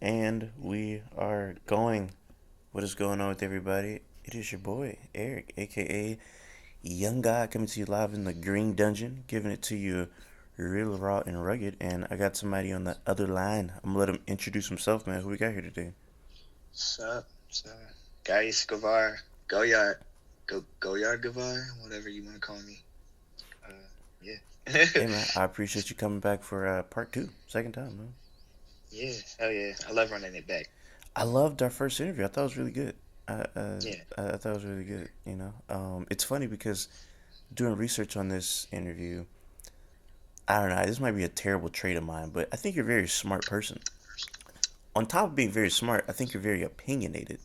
And we are going. What is going on with everybody? It is your boy, Eric, aka Young Guy, coming to you live in the Green Dungeon, giving it to you real raw and rugged. And I got somebody on the other line. I'm gonna let him introduce himself, man. Who we got here today? Sup? So, Ghais Guevara, go yard, go yard Guevara, whatever you want to call me. Uh, yeah, Hey, man, I appreciate you coming back for part two, second time, man. yeah, hell yeah. I love running it back. I loved our first interview. I thought it was really good. I, uh, Yeah. I thought it was really good. It's funny because doing research on this interview, I don't know. This might be a terrible trait of mine, but I think you're a very smart person. On top of being very smart, I think you're very opinionated.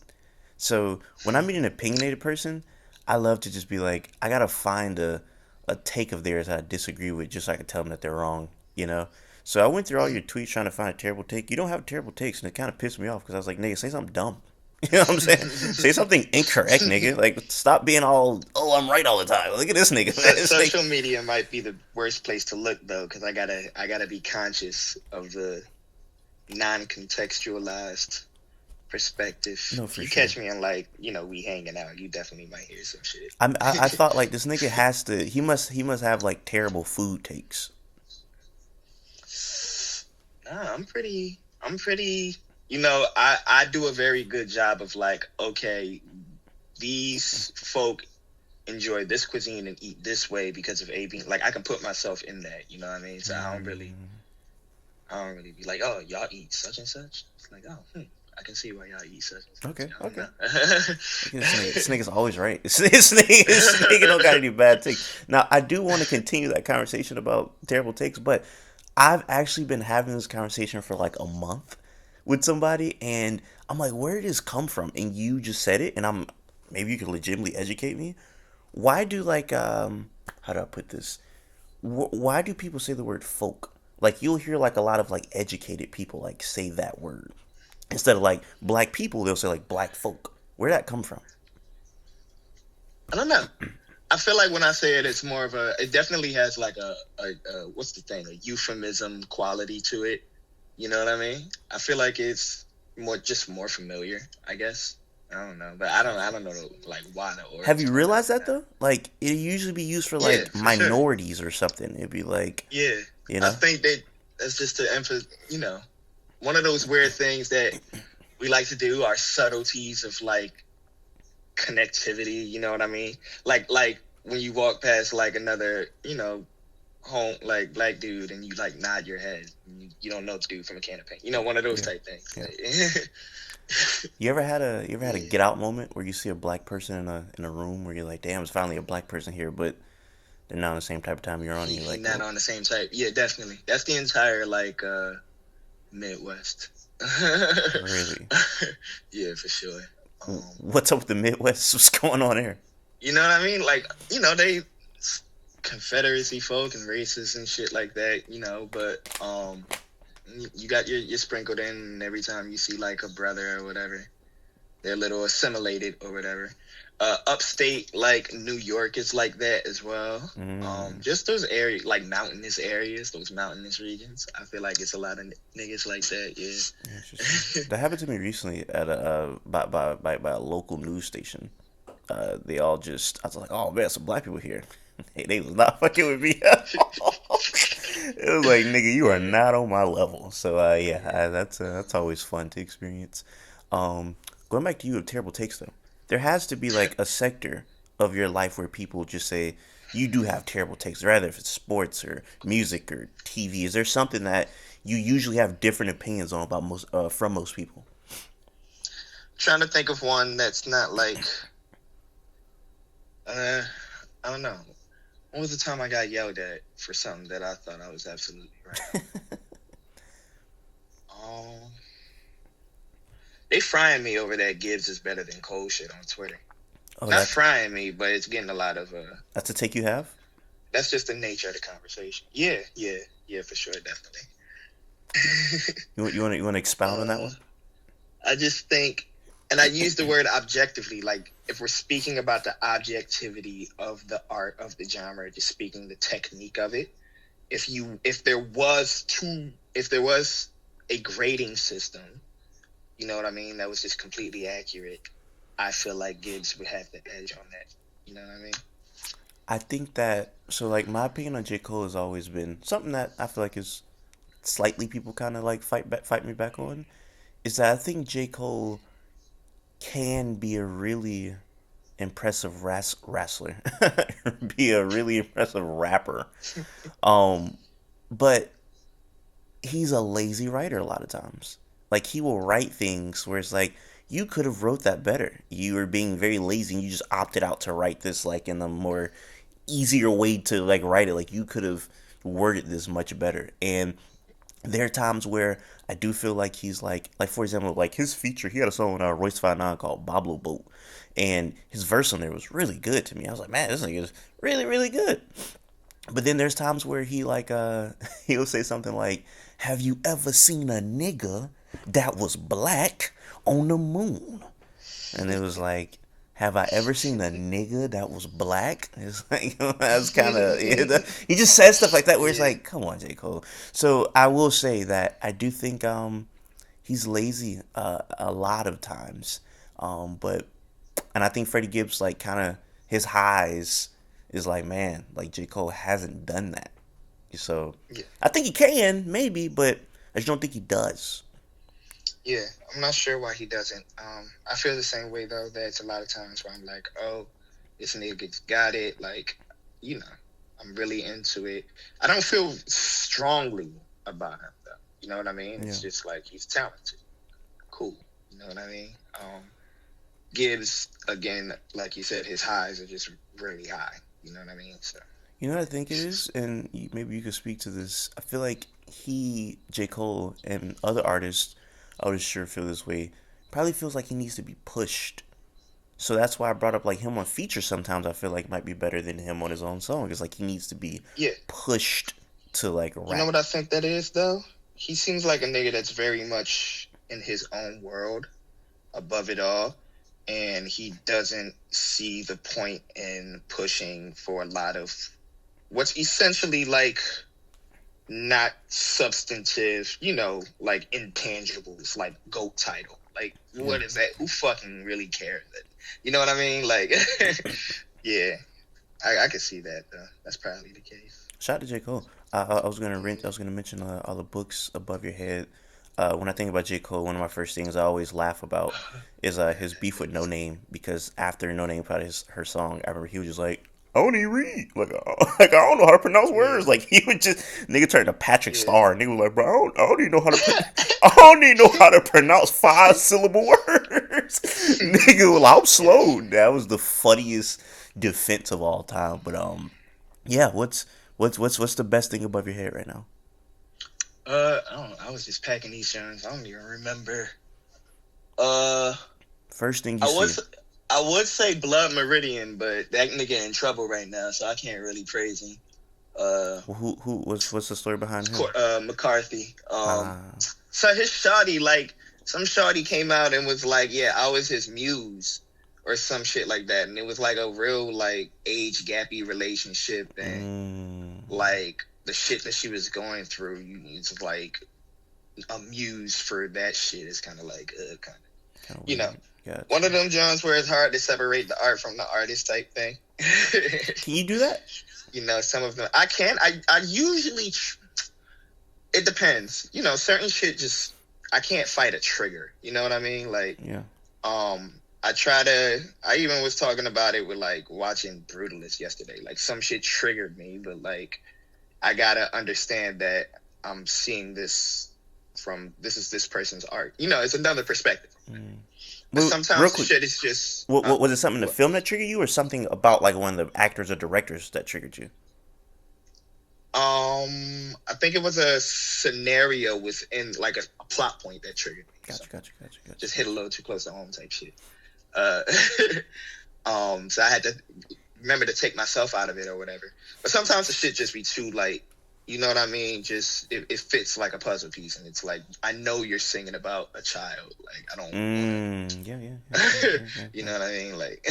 So when I meet an opinionated person, I love to just be like, I gotta find a take of theirs that I disagree with, just so I can tell them that they're wrong. You know. So I went through all Mm. your tweets trying to find a terrible take. You don't have terrible takes, and it kind of pissed me off because I was like, nigga, say something dumb. You know what I'm saying? Say something incorrect, nigga. Like, stop being all, oh, I'm right all the time. Look at this nigga, man. It's like, Social media might be the worst place to look though, because I gotta be conscious of the non-contextualized perspective. no, If for you sure. catch me in like, we hanging out, you definitely might hear some shit. I thought like this nigga has to. He must have like terrible food takes. Nah, I'm pretty. I do a very good job of like, okay, these folk enjoy this cuisine and eat this way because of A, B. Like I can put myself in that. You know what I mean? So I don't really be like, oh, y'all eat such and such. It's like, oh, I can see why y'all eat such and such. Okay, I don't okay. know. Look at this nigga's always right. This nigga don't got any bad takes. Now I do want to continue that conversation about terrible takes, but I've actually been having this conversation for like a month with somebody, and I'm like, where did this come from? And you just said it, and I'm maybe you can legitimately educate me. Why do like how do I put this? Why do people say the word folk? Like you'll hear like a lot of like educated people like say that word instead of like black people. They'll say like black folk. Where would that come from? I don't know. I feel like when I say it, it's more of a. It definitely has like a what's the thing? A euphemism quality to it. You know what I mean? I feel like it's more familiar. I guess I don't know, but I don't know like why the Have origins you behind realized that that. though? Like it usually be used for Yeah, like for sure. minorities or something. It'd be like, Yeah, you I know, think that's just to emphasize. One of those weird things that we like to do are subtleties of like connectivity. You know what I mean? Like when you walk past like another home like black dude and you like nod your head. You don't know the dude from a can of paint. One of those yeah, type things. yeah. Like, You ever had a yeah. get out moment where you see a black person in a room where you're like, damn, it's finally a black person here, but they're not on the same type of time you're on, and you're He like, not well, on the same type. Yeah, definitely. That's the entire like Midwest. really? Yeah, for sure. What's up with the Midwest? What's going on there? You know what I mean? Like, they Confederacy folk and racists and shit like that, but you got your sprinkled in every time you see like a brother or whatever. They're a little assimilated or whatever. Upstate like New York is like that as well. Mm. Just those areas like mountainous areas, those mountainous regions. I feel like it's a lot of niggas like that. Interesting. Yeah. That happened to me recently at a by a local news station. They all just I was like, oh man, some black people here. Hey, they was not fucking with me. It was like, nigga, you are Yeah. not on my level. So yeah, Yeah. that's always fun to experience. Going back to you of terrible takes though, there has to be like a sector of your life where people just say you do have terrible takes, rather if it's sports or music or TV. Is there something that you usually have different opinions on about most from most people? Trying to think of one that's not like uh I don't know. When was the time I got yelled at for something that I thought I was absolutely right on? They frying me over that Gibbs is better than Cole shit on Twitter. Oh, Not that's frying me, but it's getting a lot of that's a take you have. that's just the nature of the conversation. Yeah, yeah, yeah, for sure, definitely. You want to expound on that uh, one? I just think, and I use the word objectively, like if we're speaking about the objectivity of the art of the genre, just speaking the technique of it. If there was a grading system you know what I mean, that was just completely accurate, I feel like Gibbs would have the edge on that. You know what I mean? I think that so like my opinion on J Cole has always been something that I feel like is slightly people kind of like fight me back on is that I think J Cole can be a really impressive wrestler, be a really impressive rapper. Um, but he's a lazy writer a lot of times. Like he will write things where it's like you could have wrote that better. You were being very lazy and you just opted out to write this like in a more easier way to like write it. Like you could have worded this much better. And there are times where I do feel like he's like for example, like his feature. He had a song with Royce Five Nine called "Boblo Boat," and his verse on there was really good to me. I was like, man, this nigga is really really good. But then there's times where he like he'll say something like, "Have you ever seen a nigga that was black on the moon?" And it was like, have I ever seen a nigga that was black? It's like that's kind of he just says stuff like that where it's Yeah, like, come on, J Cole. So I will say that I do think he's lazy a lot of times, but and I think Freddie Gibbs like kind of his highs is like man like J Cole hasn't done that. So yeah, I think he can maybe, but I just don't think he does. yeah. I'm not sure why he doesn't. I feel the same way though. There's a lot of times where I'm like, oh, this nigga's got it. Like, you know, I'm really into it. I don't feel strongly about him though. You know what I mean? Yeah. It's just like he's talented. Cool. You know what I mean? Gibbs again, like you said, his highs are just really high. You know what I mean? So You know what I think it is, and maybe you could speak to this. I feel like J. Cole, and other artists, I would sure feel this way, probably feels like he needs to be pushed. So that's why I brought up like him on features. Sometimes I feel like might be better than him on his own song. It's like he needs to be yeah, pushed to like you know rap. what I think that is though? He seems like a nigga that's very much in his own world, above it all, and he doesn't see the point in pushing for a lot of what's essentially like not substantive, like intangibles, like GOAT title. Like, Yeah. what is that? Who fucking really cares? You know what I mean? Like, yeah, I can see that though. That's probably the case. Shout out to J. Cole. I was gonna mention all the books above your head. When I think about J. Cole, one of my first things I always laugh about is his beef with No Name because after No Name put her song, I remember he was just like, "I don't even read, like, like I don't know how to pronounce Yeah, words." Like he would just nigga turned to Patrick yeah. Star, and nigga was like, "Bro, I don't even know how to I don't even know how to pronounce 5 syllable words." Nigga, well, I'm slow. That was the funniest defense of all time. But yeah, what's the best thing above your head right now? I don't know. I was just packing these joints. I don't even remember. Uh, First thing you I see. was. I would say Blood Meridian, but that nigga in trouble right now, so I can't really praise him. Uh, Who what's the story behind him? McCarthy. Ah, So his shawty, like, some shawty came out and was like, yeah, I was his muse or some shit like that. And it was like a real, like, age gappy relationship. And, mm, like, the shit that she was going through, it's like a muse for that shit is kind of like, kind kind of of, you know, weird. Gotcha. one of them Johns where it's hard to separate the art from the artist type thing. Can you do that? Some of them, I can. I usually, it depends. Certain shit just I can't fight a trigger. You know what I mean? Like, Yeah. I try to. I even was talking about it with like watching Brutalist yesterday. Like some shit triggered me, but like I gotta understand that I'm seeing this from this person's art. It's another perspective. Mm. But Well, real sometimes the quick, shit is just. what was it? Something in the film that triggered you, or something about like one of the actors or directors that triggered you? I think it was a scenario within like a plot point that triggered me. So Gotcha. just hit a little too close to home type shit. Uh, so I had to remember to take myself out of it or whatever. But sometimes the shit just be too like, you know what I mean? Just it fits like a puzzle piece, and it's like I know you're singing about a child. Like I don't want to. You Yeah. know what I mean? Like,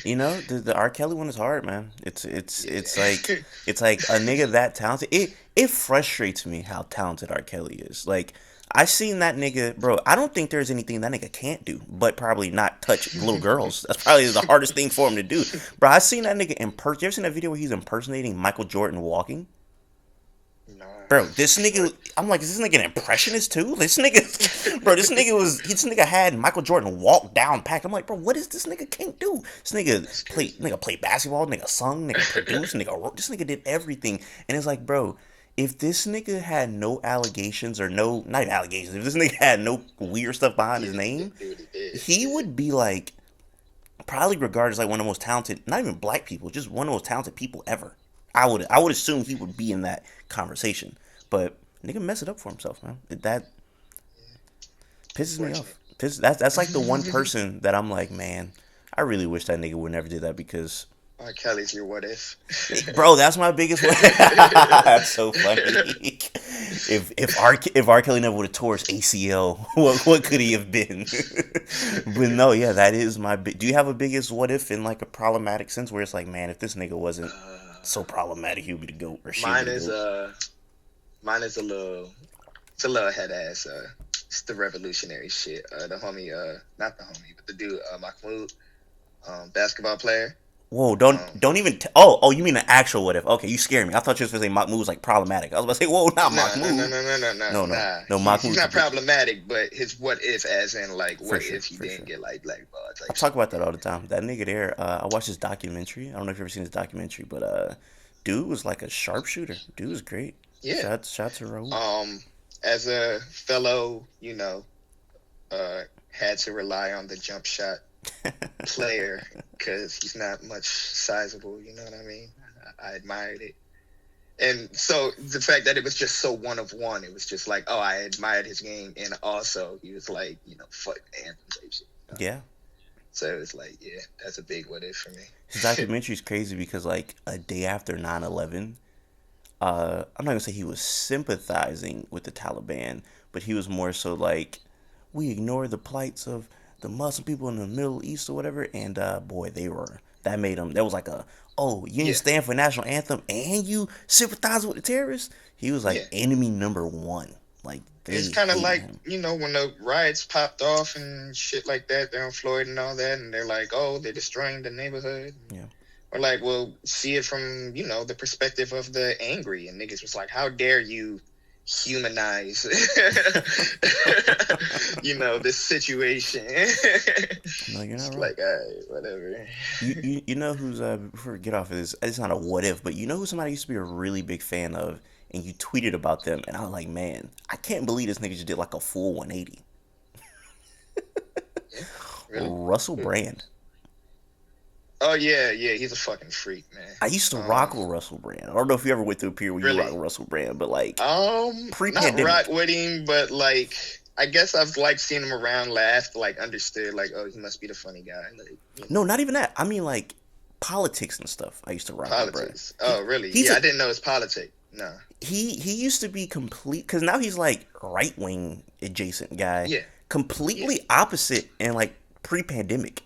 You know, the R. Kelly one is hard, man. yeah, It's like a nigga that talented. It frustrates me how talented R. Kelly is. Like I seen that nigga, bro. I don't think there's anything that nigga can't do, but probably not touch little girls. That's probably the hardest thing for him to do, bro. I seen that nigga in person. You ever seen that video where he's impersonating Michael Jordan walking? Nah, Bro, this nigga, what? I'm like, is this nigga an impressionist too? This nigga, bro, this nigga had Michael Jordan walk down packed. I'm like, bro, what is this nigga can't do? This That's nigga crazy. played basketball, nigga sung, nigga produced, nigga wrote. This nigga did everything, and it's like, bro, if this nigga had no allegations or no, not even allegations, if this nigga had no weird stuff behind Yeah, his he name, didn't do what he did. he Yeah. would be like probably regarded as like one of the most talented, not even black people, just one of the most talented people ever. I would assume he would be in that conversation, but nigga mess it up for himself, man. That pisses me Unfortunate. off. That's like the one person that I'm like, man, I really wish that nigga would never did that because, R. Kelly's your what if. bro, that's my biggest one. That's so funny. If R Kelly never would have tore his ACL, what could he have been? But no, yeah, that is my. Do you have a biggest what if in like a problematic sense where it's like, man, if this nigga wasn't so problematic, he would be the goat or she would be Mine the is goat. mine is a little, it's a little head ass. It's the revolutionary shit. The homie, not the homie, but the dude, Mahmoud, basketball player. Whoa, Um, don't even. Oh, you mean the actual what if? Okay, you scared me. I thought you was gonna say Mahmoud was like problematic. I was about to say, whoa, not nah, nah, nah, Mahmoud. nah, nah, nah, nah, No, no, nah. no. He's Mahmoud's a not good problematic, but his what if, as in like, for what sure, if he for didn't sure. get like blackballed I type talk shit. about that all the time. That nigga there. I watched his documentary. I don't know if you've ever seen his documentary, but dude was like a sharpshooter. Dude was great. Yeah. Shots to Raul. Um, as a fellow, had to rely on the jump shot player because he's not much sizable. You know what I mean? I admired it, and so the fact that it was just so one of one, it was just like, oh, I admired his game, and also he was like, fuck the anthem type shit. Yeah, So it was like, yeah, that's a big what if for his me. documentary is crazy because like a day after 9/11, I'm not gonna say he was sympathizing with the Taliban, but he was more so like, we ignore the plights of the Muslim people in the Middle East or whatever, and boy, that made him. That was like a, oh, you didn't Yeah, stand for the national anthem and you sympathize with the terrorists. He was like yeah. enemy number one. Like It's they kind of hated like, him. when the riots popped off and shit like that down in Florida and all that, and they're like, oh, they're destroying the neighborhood. Yeah, Or like, well, see it from, the perspective of the angry. And niggas was like, how dare you humanize, this situation. no, you're not It's wrong. like, all right, whatever. You know who's before we get off of this, it's not a what if, but you know who somebody used to be a really big fan of, and you tweeted about them, and I was like, man, I can't believe this nigga just did like a full 180. Yeah, really? Russell Brand. Oh, yeah, yeah, he's a fucking freak, man. I used to rock with Russell Brand. I don't know if you ever went through a period where you rock Really? with Russell Brand, but like Not rock pre-pandemic. with him, but like I guess I've like seen him around, laughed, like understood, like, oh, he must be the funny guy, like, No, not even that. I mean like politics and stuff. I used to rock with Brand. politics. He Oh, really? he's Yeah, a I didn't know it's politics. No. he used to be complete because now he's like right wing adjacent guy, Yeah, yeah, completely opposite and like pre-pandemic.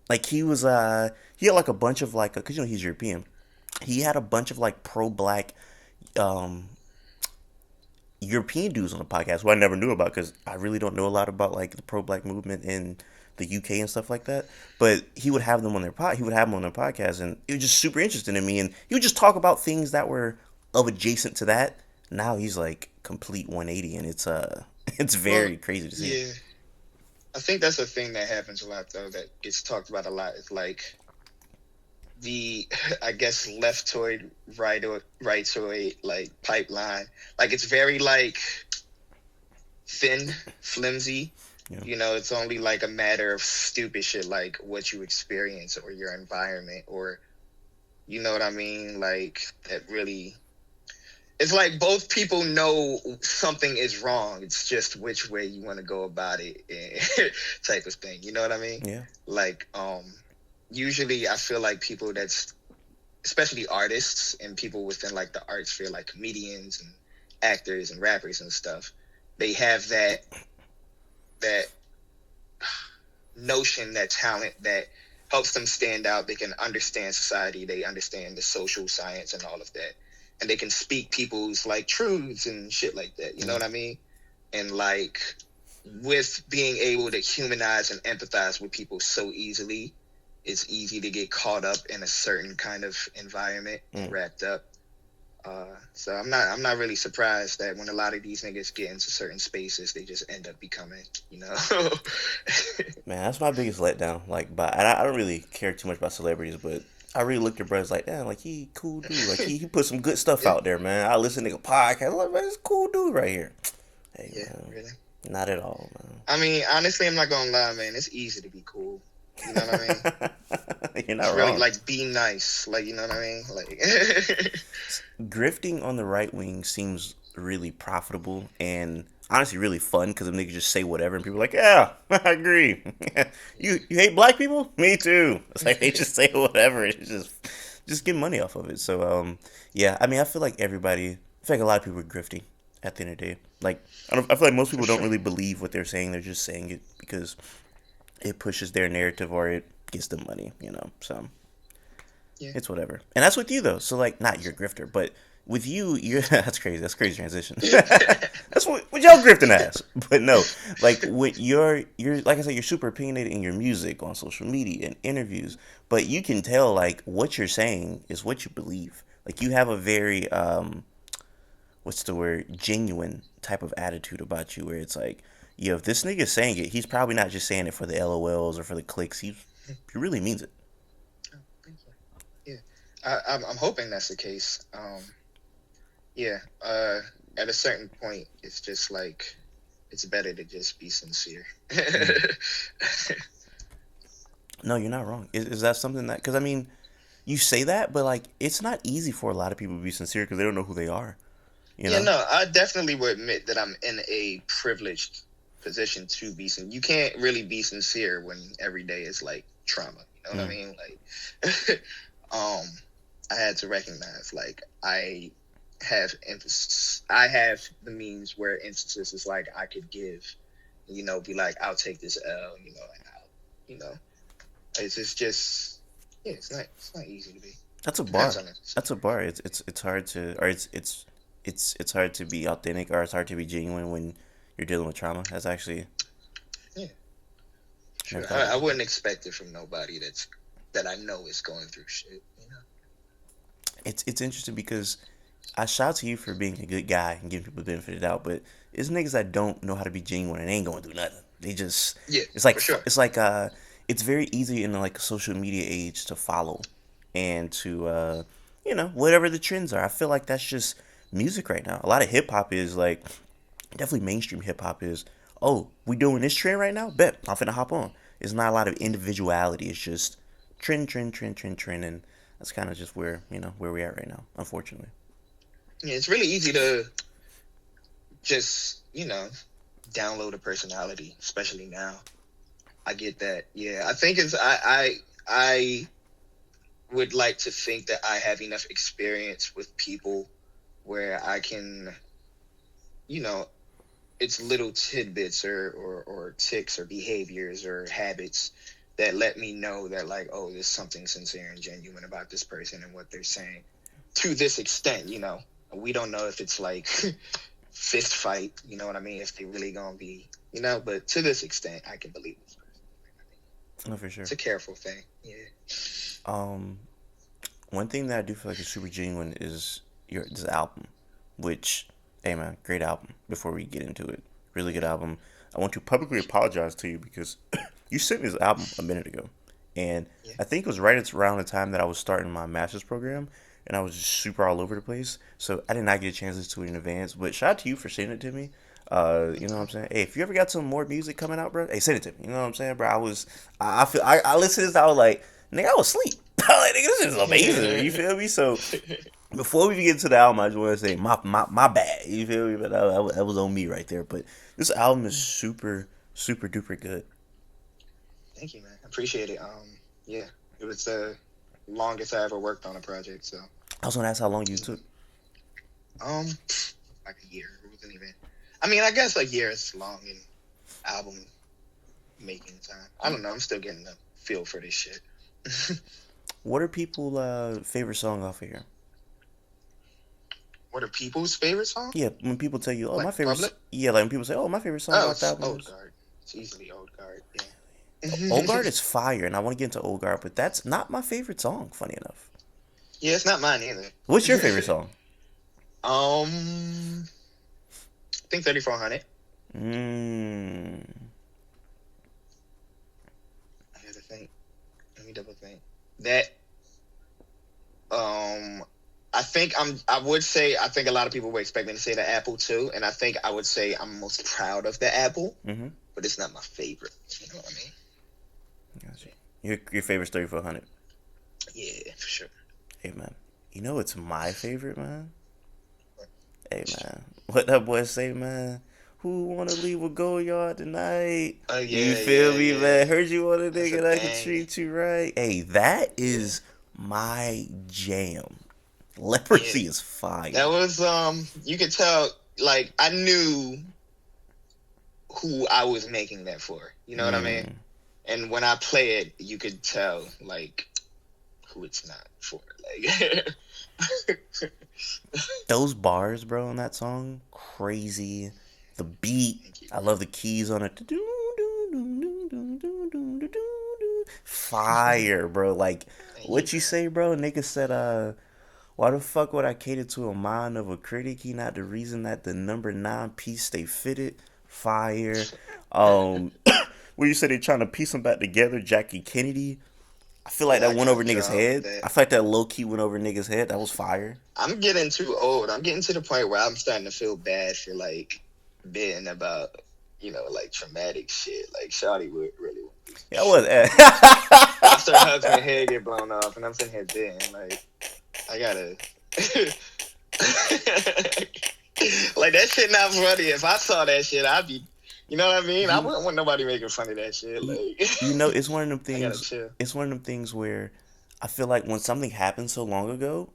Like he had like a bunch of like because he's European. He had a bunch of like pro black um European dudes on the podcast who I never knew about because I really don't know a lot about like the pro black movement in the UK and stuff like that. But he would have them on he would have them on their podcast, and it was just super interesting to me. And he would just talk about things that were of adjacent to that. Now he's like complete 180, and it's it's well, very crazy to see. yeah. I think that's a thing that happens a lot, though, that gets talked about a lot. Is like the, I guess, leftoid, rightoid, like pipeline. Like it's very like thin, flimsy. Yeah, It's only like a matter of stupid shit like what you experience or your environment, or you know what I mean? Like that really, it's like both people know something is wrong. It's just which way you want to go about it, type of thing. You know what I mean? yeah, Like, usually I feel like people that's, especially artists and people within like the arts sphere, like comedians and actors and rappers and stuff, they have that notion, that talent that helps them stand out. They can understand society, they understand the social science and all of that, and they can speak people's like truths and shit like that. You know yeah. what I mean? and like with being able to humanize and empathize with people so easily, it's easy to get caught up in a certain kind of environment and Mm. wrapped up. So I'm not really surprised that when a lot of these niggas get into certain spaces, they just end up becoming, you know. Man, that's my biggest letdown. Like, but and I don't really care too much about celebrities, but I really looked at brothers like, damn, like he cool dude. Like he put some good stuff Yeah, out there, man. I listen to a podcast. I'm like, man, this cool dude right here. Hey, yeah, man, really. not at all, man. I mean, honestly, I'm not gonna lie, man. It's easy to be cool. You know what I mean? You're not It's really wrong. like be nice. Like, you know what I mean? Like, Grifting on the right wing seems really profitable and honestly really fun because niggas just say whatever and people are like, yeah, I agree. You hate black people? Me too. It's like they just say whatever. It's just get money off of it. So yeah, I mean I feel like I feel like a lot of people are grifting at the end of the day. Like I feel like most for people don't sure. really believe what they're saying. They're just saying it because it pushes their narrative or it gets them money. So Yeah. it's whatever. And that's with you though. So like not your grifter, but with you, you're that's crazy. That's crazy transition. That's what y'all grifting ass. But no, like with you're like I said, you're super opinionated in your music on social media and interviews. But you can tell like what you're saying is what you believe. Like you have a very what's the word, genuine type of attitude about you where it's like, yo, if this nigga's saying it, he's probably not just saying it for the LOLs or for the clicks. He really means it. Oh, thank you. Yeah. I'm hoping that's the case. Yeah. At a certain point, it's just like it's better to just be sincere. Mm. No, you're not wrong. Is that something that? Because I mean, you say that, but like, it's not easy for a lot of people to be sincere because they don't know who they are. You Yeah, know? no, I definitely would admit that I'm in a privileged position to be sincere. You can't really be sincere when every day is like trauma. You know what I Mm. mean? Like, um, I had to recognize like I have the means where instances is like I could give, be like I'll take this L, and I'll, you know, it's just yeah, it's not easy to be. That's a Depends bar. on it. That's a bar. It's hard to, or it's hard to be authentic, or it's hard to be genuine when you're dealing with trauma. That's actually Yeah, never sure. thought I about that. wouldn't expect it from nobody that I know is going through shit. It's interesting because I shout to you for being a good guy and giving people the benefit of the doubt, but it's niggas that don't know how to be genuine and ain't going through nothing. They just Yeah, it's like for sure. it's very easy in like a social media age to follow and to whatever the trends are. I feel like that's just music right now. A lot of hip hop is like definitely mainstream hip hop is, oh, we doing this trend right now? Bet I'm finna hop on. It's not a lot of individuality. It's just trend, trend, trend, trend, trend, and that's kind of just where we at right now, unfortunately. Yeah, it's really easy to just download a personality, especially now. I get that. Yeah, I think I would like to think that I have enough experience with people where I can, you know, it's little tidbits or ticks or behaviors or habits that let me know that like, oh, there's something sincere and genuine about this person and what they're saying. To this extent, we don't know if it's like fist fight, you know what I mean? If they really gonna be, but to this extent, I can believe this person. No, for sure. It's a careful thing. Yeah. Um, One thing that I do feel like is super genuine is this album, which, hey man, great album. Before we get into it, really good album. I want to publicly apologize to you because you sent me this album a minute ago, and Yeah. I think it was right around the time that I was starting my master's program, and I was just super all over the place. So I did not get a chance to listen to it in advance. But shout out to you for sending it to me. No You know what I'm problem. saying? Hey, if you ever got some more music coming out, bro, hey, send it to me. You know what I'm saying, bro? I feel, I listened to this, I was like, nigga, I was asleep. I was like, nigga, this is amazing. You feel me? So before we get into the album, I just want to say my bad. You feel me? But that was on me right there. But this album is super super duper good. Thank you, man. I appreciate it. Yeah, it was the longest I ever worked on a project. So, I was gonna ask how long you took. um, like a year. It wasn't even. I mean, I guess a year is long in album making time. I don't know. I'm still getting the feel for this shit. What are people favorite song off of here? What are people's favorite song? Yeah, when people tell you, "Oh, my Like favorite," public? yeah, like when people say, "Oh, my favorite song Oh, off the it's album Old is." Guard. It's easily Old Guard. Old Guard Yeah. is fire, and I want to get into Old Guard, but that's not my favorite song. Funny enough, Yeah, it's not mine either. what's your favorite song? I think 3400. Mm. I gotta think. Let me double think. That um I would say I think a lot of people were expecting to say the Apple too, and I think I would say I'm most proud of the Apple, Mm-hmm. but it's not my favorite. You know what I mean? Gotcha. Your favorite's 3400. Yeah, for sure. Hey man, you know it's my favorite, man. Hey man, what that boy say, man? Who wanna leave a go yard tonight? Oh You yeah, feel yeah, me, yeah. man? Heard you want a That's a nigga that can banger. treat you right. Hey, that Yeah, is my jam. yeah. Leprosy is fire. That was you could tell like I knew who I was making that for. You know what I mean? Mm. And when I play it, you could tell like who it's not for. Like Those bars, bro, on that song, crazy. The beat, thank you. I love the keys on it. Fire, bro. Like, Thank you. what you say, bro? Nigga said, why the fuck would I cater to a mind of a critic? He not the reason that the number 9 piece stay fitted. Fire. Um, where you said they trying to piece them back together, Jackie Kennedy. I feel like Yeah, that I went over gotta niggas' drop head. that. I feel like that low key went over niggas' head. That was fire. I'm getting too old. I'm getting to the point where I'm starting to feel bad for like being about, like traumatic shit. Like Shawty would really want to do some Yeah, I was. shit. Watched her husband head get blown off, and I'm sitting here being like, I gotta. Like that shit not funny. If I saw that shit, I'd be, you know what I mean? I you, wouldn't want nobody making fun of that shit. you, Like, you know, it's one of them I gotta things. chill. It's one of them things where I feel like when something happened so long ago,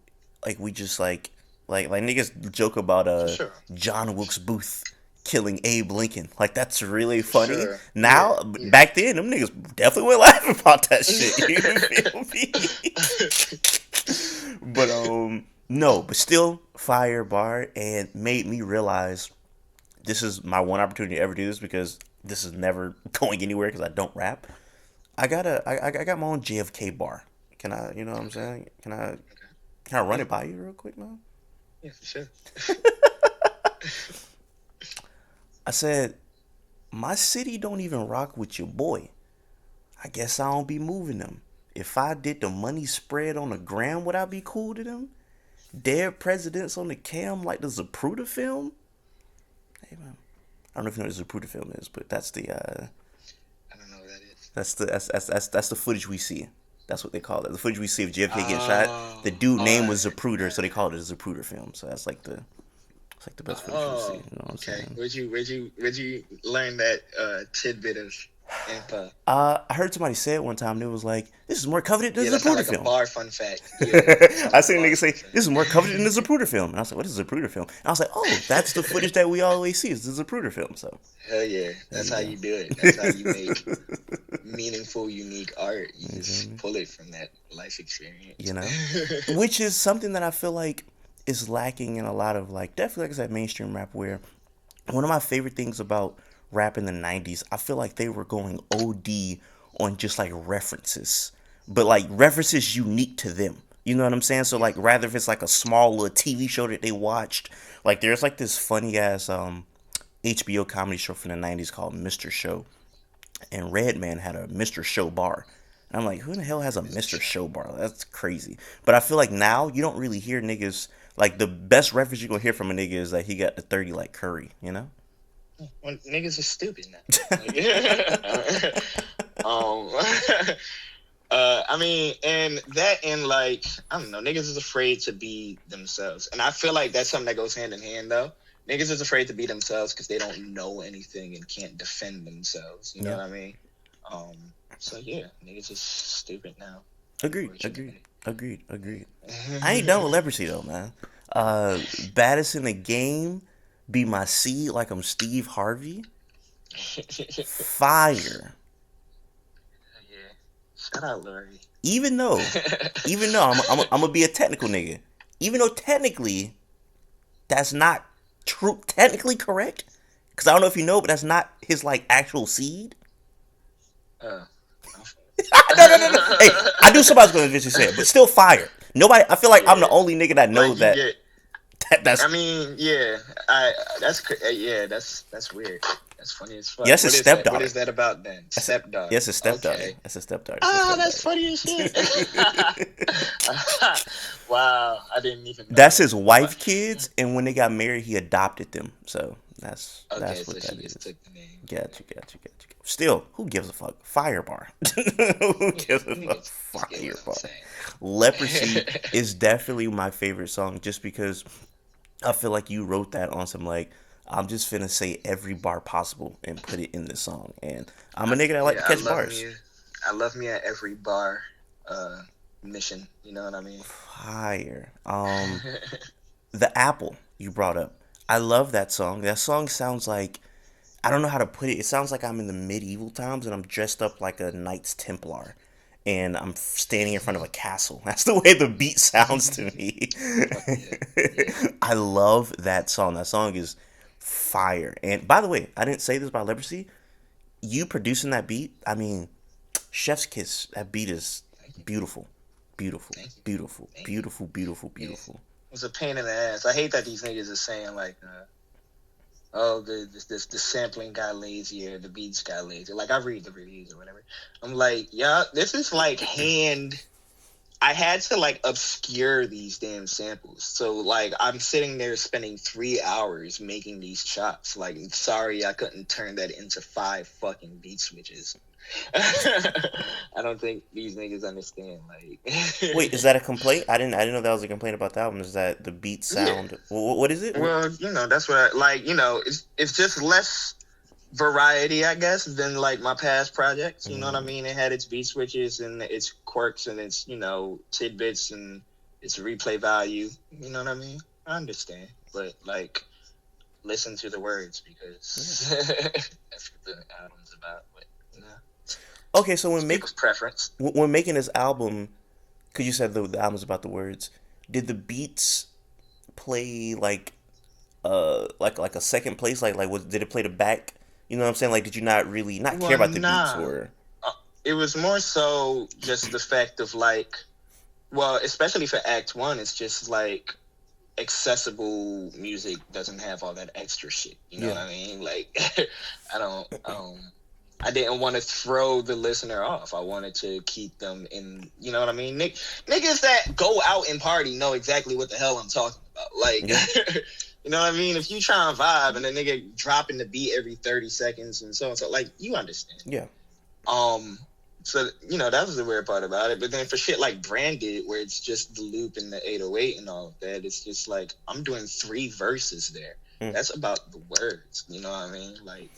like we just like niggas joke about For sure. John Wilkes Booth killing Abe Lincoln. Like that's really For funny. sure. Yeah. Now, Yeah. back then, them niggas definitely were laughing about that shit. You feel me? But no, but still fire bar and made me realize this is my one opportunity to ever do this because this is never going anywhere because I don't rap. I got my own JFK bar. Can I? You know what I'm Okay. saying? Okay. Can I run Yeah. it by you real quick, man? Yeah, for sure. I said my city don't even rock with your boy. I guess I don't be moving them. If I did the money spread on the gram, would I be cool to them? Dead presidents on the cam like the Zapruder film. Hey man, I don't know if you know what the Zapruder film is, but I don't know what that is. that's the footage we see. That's what they call it. The footage we see of JFK getting shot. The Oh, dude name I was heard Zapruder, so they that. called it a Zapruder film. So that's like the best footage we see. Oh, You know what I'm okay. saying? Where'd you learn that tidbit of info? I heard somebody say it one time. And it was like, "This is more coveted than Yeah, the that sounds Zapruder like a film." bar fun fact. Yeah, that sounds I like a seen a bar nigga say, fun fact. "This is more coveted than the Zapruder film," and I was like, "What is a Zapruder film?" And I was like, "Oh, that's the footage that we always see is the Zapruder film." So Hell yeah, there that's you how go. you do it. That's how you make meaningful, unique art. You You feel just me? pull it from that life experience. You know, which is something that I feel like is lacking in a lot of like definitely like I said mainstream rap. Where one of my favorite things about rap in the '90s, I feel like they were going OD on just like references, but like references unique to them. You know what I'm saying? So Yeah. like rather if it's like a small little TV show that they watched, like there's like this funny ass HBO comedy show from the '90s called Mr. Show, and Redman had a Mr. Show bar. And I'm like, who in the hell has a Mr. Mr. Show. Show bar? That's crazy. But I feel like now you don't really hear niggas like the best reference you're gonna hear from a nigga is that he got the 30 like Curry, you know? Well, niggas are stupid now. Like, um, I mean, and like, I don't know, niggas is afraid to be themselves, and I feel like that's something that goes hand in hand though. Niggas is afraid to be themselves because they don't know anything and can't defend themselves. You know Yeah. what I mean? Um, so yeah, niggas is stupid now. Agreed, agreed, Unfortunately. agreed. I ain't done with leprosy though, man. Baddest in the game, be my seed like I'm Steve Harvey. Fire. Yeah. Shout out, Lori. Even though I'm gonna be a technical nigga. Even though technically That's not true. Technically correct, because I don't know if you know, but that's not his like actual seed. Uh, No, no, no, no. Hey, I knew somebody was going to eventually say it, but still fire. Nobody. I feel like I'm the yeah, only nigga that like knows you that. get. That's I mean, yeah, I yeah, that's weird. That's funny as fuck. yes, his What is that? What stepdaughter. is that about then? That's a, Stepdaughter. yes, his stepdaughter. Okay. That's his stepdaughter. It's his Ah, that's stepdaughter. funny as shit. Wow, I didn't even know That's that. his wife, kids, and when they got married, he adopted them. So Okay, that's so what she that just is. took the name. Gotcha, Okay. gotcha, gotcha. Still, who gives a fuck? Firebar. Who gives a You fuck? get what I'm Firebar. Leprosy saying. is definitely my favorite song, just because I feel like you wrote that on some like I'm just finna say every bar possible and put it in this song. And I'm a nigga that like Yeah, to catch bars. I love me at every bar uh mission, you know what I mean? Fire. The apple you brought up. I love that song. That song sounds like I don't know how to put it. It sounds like I'm in the medieval times and I'm dressed up like a Knights Templar and I'm standing in front of a castle. That's the way the beat sounds to me. Fuck yeah. Yeah. I love that song. That song is fire. And by the way, I didn't say this about Leprosy. You producing that beat, I mean, Chef's Kiss. That beat is Thank you. beautiful. Beautiful. Thank you. Beautiful. Thank you. Beautiful. Beautiful. Yeah. Beautiful. It's a pain in the ass. I hate that these niggas are saying like oh the sampling got lazy or the beats got lazy. Like I read the reviews or whatever. I'm like, yeah, this is like hand I had to like obscure these damn samples. So like I'm sitting there spending 3 hours making these chops. Like sorry I couldn't turn that into 5 fucking beat switches. I don't think these niggas understand. Like Wait, is that a complaint? I didn't know that was a complaint about the album. Is that the beat yeah. sound? What is it? Well, that's what I like, it's just less variety, I guess, than like my past projects. You know what I Mm, mean? It had its beat switches and its quirks and its, tidbits and its replay value. You know what I mean? I understand. But like listen to the words yeah. because that's what the album's about. But Okay, so it's people's preference. when making this album, because you said the album's about the words, did the beats play like a second place? Like was did it play the back? You know what I'm saying? Like, did you not really not care Well, about the beats nah. or? It was more so just the fact of like, well, especially for Act One, it's just like accessible music doesn't have all that extra shit. You know what Yeah. I mean? Like, I don't, I didn't want to throw the listener off. I wanted to keep them in. You know what I mean? Niggas that go out and party know exactly what the hell I'm talking about. Like, Yeah. you know what I mean? If you try and vibe and a nigga dropping the beat every 30 seconds and so, like, you understand. Yeah. Um, so that was the weird part about it. But then for shit like Branded, where it's just the loop and the 808 and all of that, it's just like I'm doing 3 verses there. Mm. That's about the words. You know what I mean? Like,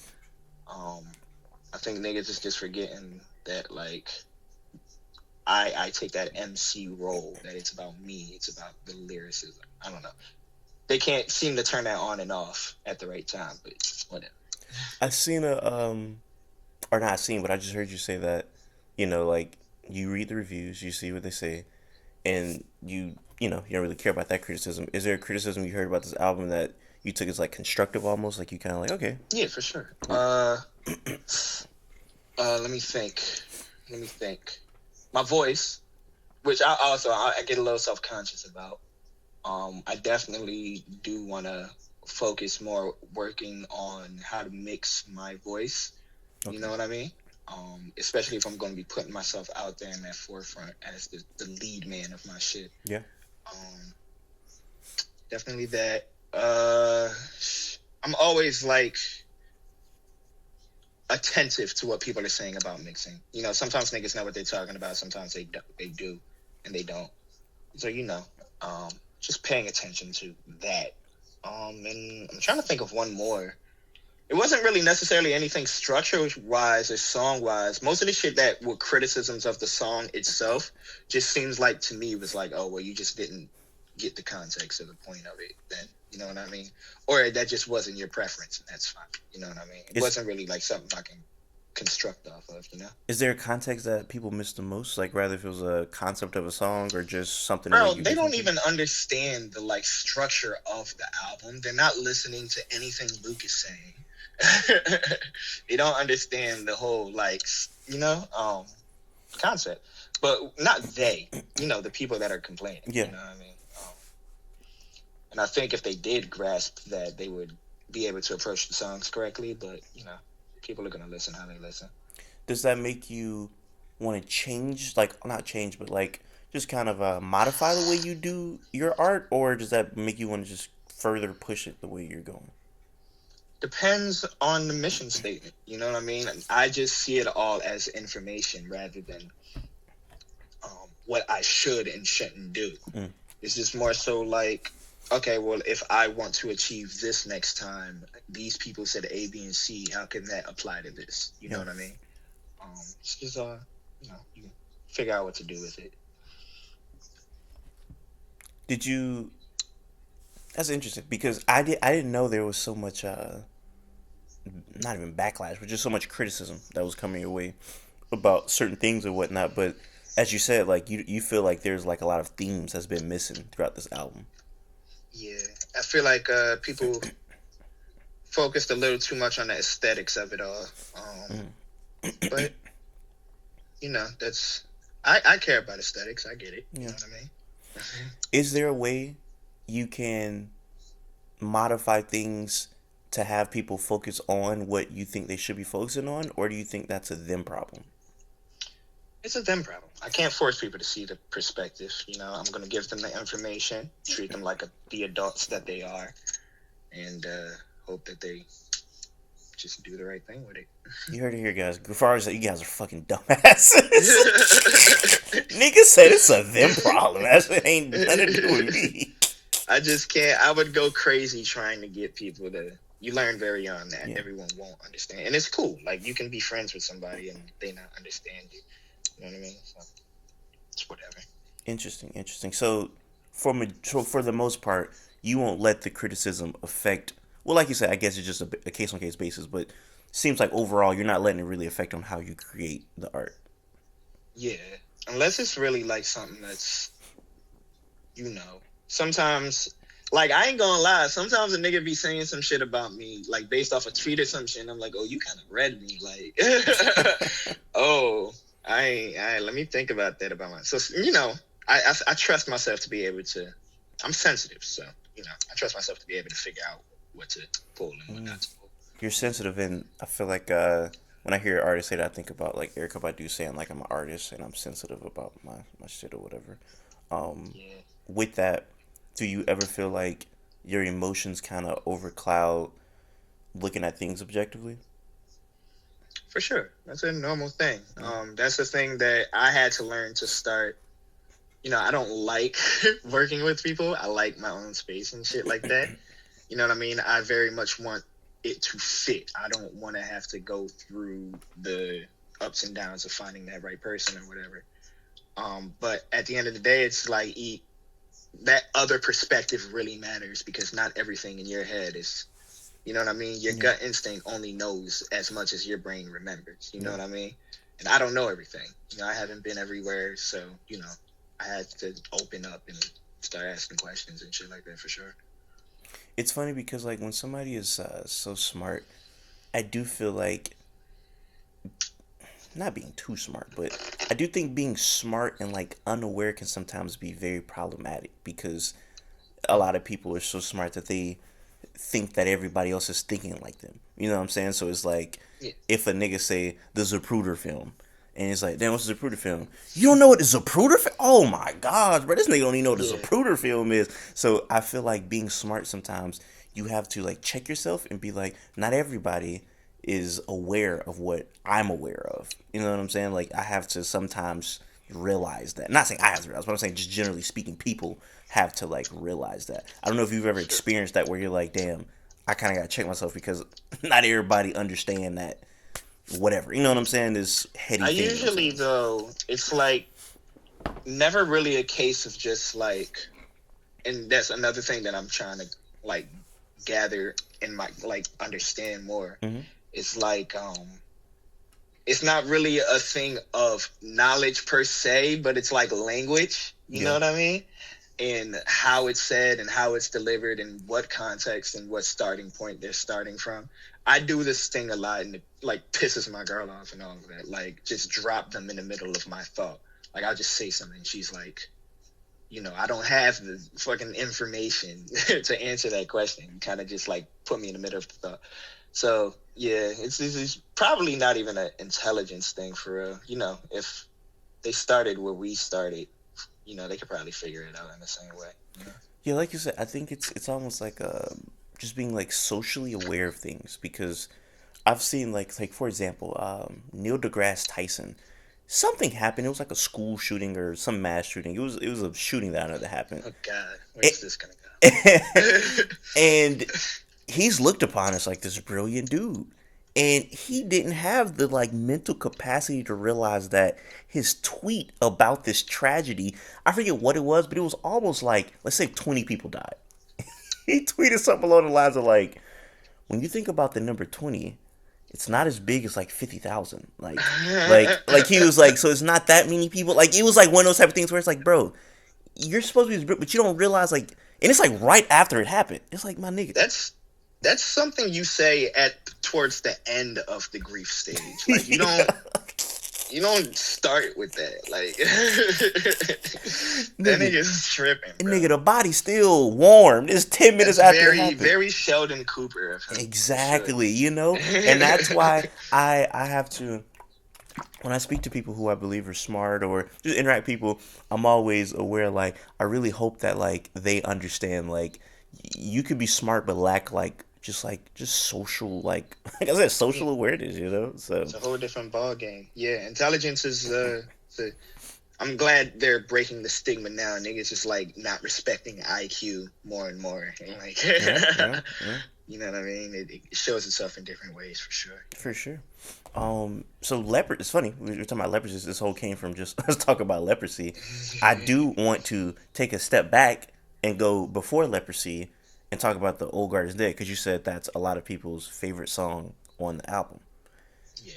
I think niggas is just forgetting that like I take that MC role, that it's about me, it's about the lyricism. I don't know. They can't seem to turn that on and off at the right time, but whatever. I seen a or not seen, but I just heard you say that, like you read the reviews, you see what they say, and you don't really care about that criticism. Is there a criticism you heard about this album that you took as like constructive almost? Like you kind of like, okay. Yeah, for sure. Let me think. Let me think. My voice, which I get a little self conscious about. I definitely do want to focus more working on how to mix my voice. You Okay. know what I mean? Especially if I'm going to be putting myself out there in that forefront as the lead man of my shit. Yeah. Um, Definitely that. I'm always like attentive to what people are saying about mixing. Sometimes niggas know what they're talking about. Sometimes they do, and they don't. So just paying attention to that. And I'm trying to think of one more. It wasn't really necessarily anything structure wise or song wise. Most of the shit that were criticisms of the song itself just seems like to me was like, oh well, you just didn't get the context or the point of it. Then you know what I mean, or that just wasn't your preference, and that's fine. You know what I mean. It It's wasn't really like something I can construct off of, you know. Is there a context that people miss the most? Like, rather if it was a concept of a song or just something to make Bro, you they listen don't to? even understand the like structure of the album. They're not listening to anything Luke is saying. They don't understand the whole like concept. But not they, the people that are complaining. Yeah. You know what I mean? And I think if they did grasp that, they would be able to approach the songs correctly. But people are gonna listen how they listen. Does that make you want to change, like, not change, but like just kind of modify the way you do your art, or does that make you want to just further push it the way you're going? Depends on the mission statement. You know what I mean? I just see it all as information rather than what I should and shouldn't do. Mm. It's just more so like, okay, well, if I want to achieve this next time, these people said A, B, and C. How can that apply to this? You know Yeah. what I mean? It's just you can figure out what to do with it. Did you? That's interesting because I didn't know there was so much not even backlash, but just so much criticism that was coming your way about certain things or whatnot. But as you said, like you feel like there's like a lot of themes that's been missing throughout this album. Yeah, I feel like people focused a little too much on the aesthetics of it all. But that's I care about aesthetics. I get it. You Yeah. know what I mean? Is there a way you can modify things to have people focus on what you think they should be focusing on, or do you think that's a them problem? It's a them problem. I can't force people to see the perspective. I'm going to give them the information, treat them like the adults that they are, and hope that they just do the right thing with it. You heard it here, guys. Guevara said you guys are fucking dumbasses. Nigga said it's a them problem. That shit ain't nothing to do with me. I just can't. I would go crazy trying to get people to. You learn very young that everyone won't understand, and it's cool. Like you can be friends with somebody and they not understand you. You know what I mean? So it's whatever. Interesting. So for the most part, you won't let the criticism affect. Well, like you said, I guess it's just a case on case basis, but seems like overall you're not letting it really affect on how you create the art. Yeah, unless it's really like something that's, sometimes. Like, I ain't gonna lie. Sometimes a nigga be saying some shit about me, like, based off a tweet or some shit, and I'm like, oh, you kind of read me. Like, oh, let me think about that about myself. So, I trust myself to be able to, I'm sensitive, so, I trust myself to be able to figure out what to pull and what not to pull. You're sensitive, and I feel like when I hear artists say that, I think about, like, Erykah Badu saying, like, I'm an artist, and I'm sensitive about my shit or whatever. Yeah. With that, do you ever feel like your emotions kind of overcloud looking at things objectively? For sure. That's a normal thing. That's the thing that I had to learn to start. I don't like working with people. I like my own space and shit like that. You know what I mean? I very much want it to fit. I don't want to have to go through the ups and downs of finding that right person or whatever. But at the end of the day, it's like that other perspective really matters because not everything in your head is, you know what I mean? Your gut instinct only knows as much as your brain remembers. You know what I mean? And I don't know everything. I haven't been everywhere, so I had to open up and start asking questions and shit like that for sure. It's funny because like when somebody is so smart, I do feel like not being too smart, but I do think being smart and like unaware can sometimes be very problematic because a lot of people are so smart that they think that everybody else is thinking like them. You know what I'm saying? So it's like if a nigga say the Zapruder film, and it's like, damn, what's the Zapruder film? You don't know what the Zapruder film? Oh my gosh, bro, this nigga don't even know what the Zapruder film is. So I feel like being smart sometimes you have to like check yourself and be like, not everybody is aware of what I'm aware of. You know what I'm saying? Like I have to sometimes realize that. Not saying I have to realize, but I'm saying just generally speaking, people have to like realize that. I don't know if you've ever experienced that where you're like, damn, I kind of gotta check myself because not everybody understand that. Whatever, you know what I'm saying? This heady. I usually though, it's like never really a case of just like, and that's another thing that I'm trying to like gather and my like understand more. Mm-hmm. It's like it's not really a thing of knowledge per se, but it's like language. You know Yeah. what I mean? And how it's said and how it's delivered and what context and what starting point they're starting from. I do this thing a lot and it like pisses my girl off and all of that. Like just drop them in the middle of my thought. Like I'll just say something and she's like, I don't have the fucking information to answer that question. You kind of just like put me in the middle of the thought. So yeah, it's probably not even an intelligence thing for real. If they started where we started, they could probably figure it out in the same way. Yeah, like you said, I think it's almost like just being like socially aware of things because I've seen like for example, Neil deGrasse Tyson. Something happened. It was like a school shooting or some mass shooting. It was a shooting that I know that happened. Oh God, where's this gonna go? And he's looked upon as like this brilliant dude. And he didn't have the like mental capacity to realize that his tweet about this tragedy, I forget what it was, but it was almost like, let's say 20 people died. He tweeted something along the lines of like, when you think about the number 20, it's not as big as like 50,000. Like he was like, so it's not that many people. Like it was like one of those type of things where it's like, bro, you're supposed to be, but you don't realize like, and it's like right after it happened. It's like my nigga. That's something you say towards the end of the grief stage. Like you don't start with that. Like that nigga's tripping. Bro. Nigga, the body's still warm. It's 10 minutes after very, it happened. Very Sheldon Cooper of him. Exactly, and that's why I have to. When I speak to people who I believe are smart or just interact with people, I'm always aware. Like I really hope that like they understand. Like you could be smart but lack just social like I said social awareness. So it's a whole different ball game. Yeah, intelligence is I'm glad they're breaking the stigma now. Niggas just like not respecting IQ more and more, and like yeah. You know what I mean? It shows itself in different ways for sure. For sure. So leopard. It's funny we were talking about leprosy. This whole came from just us talking about leprosy. I do want to take a step back and go before leprosy and talk about the Old Guard is Dead because you said that's a lot of people's favorite song on the album. Yeah.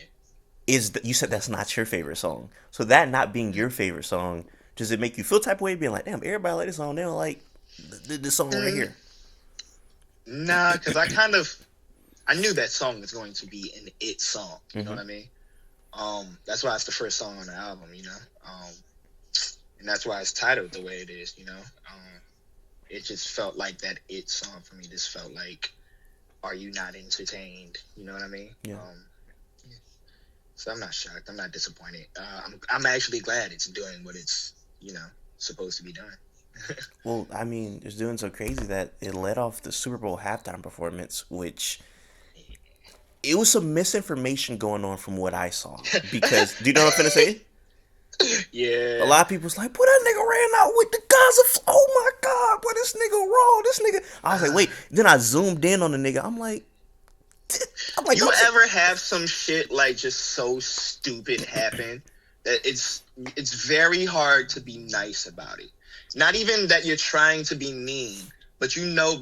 You said that's not your favorite song. So that not being your favorite song, does it make you feel type of way being like, damn, everybody like this song, they don't like this song right here? Nah, because I knew that song was going to be an it song. You know what I mean? That's why it's the first song on the album. And that's why it's titled the way it is. It just felt like that it song for me. This felt like, are you not entertained? You know what I mean? Yeah. So I'm not shocked. I'm not disappointed. I'm actually glad it's doing what it's supposed to be doing. Well, I mean, it's doing so crazy that it led off the Super Bowl halftime performance, which it was some misinformation going on from what I saw. Because, do you know what I'm finna say? Yeah. A lot of people's like, boy, that nigga ran out with the Gaza. Oh my God, boy, this nigga raw. This nigga. I was like, wait. Then I zoomed in on the nigga. I'm like, you ever have some shit like just so stupid happen that it's very hard to be nice about it. Not even that you're trying to be mean, but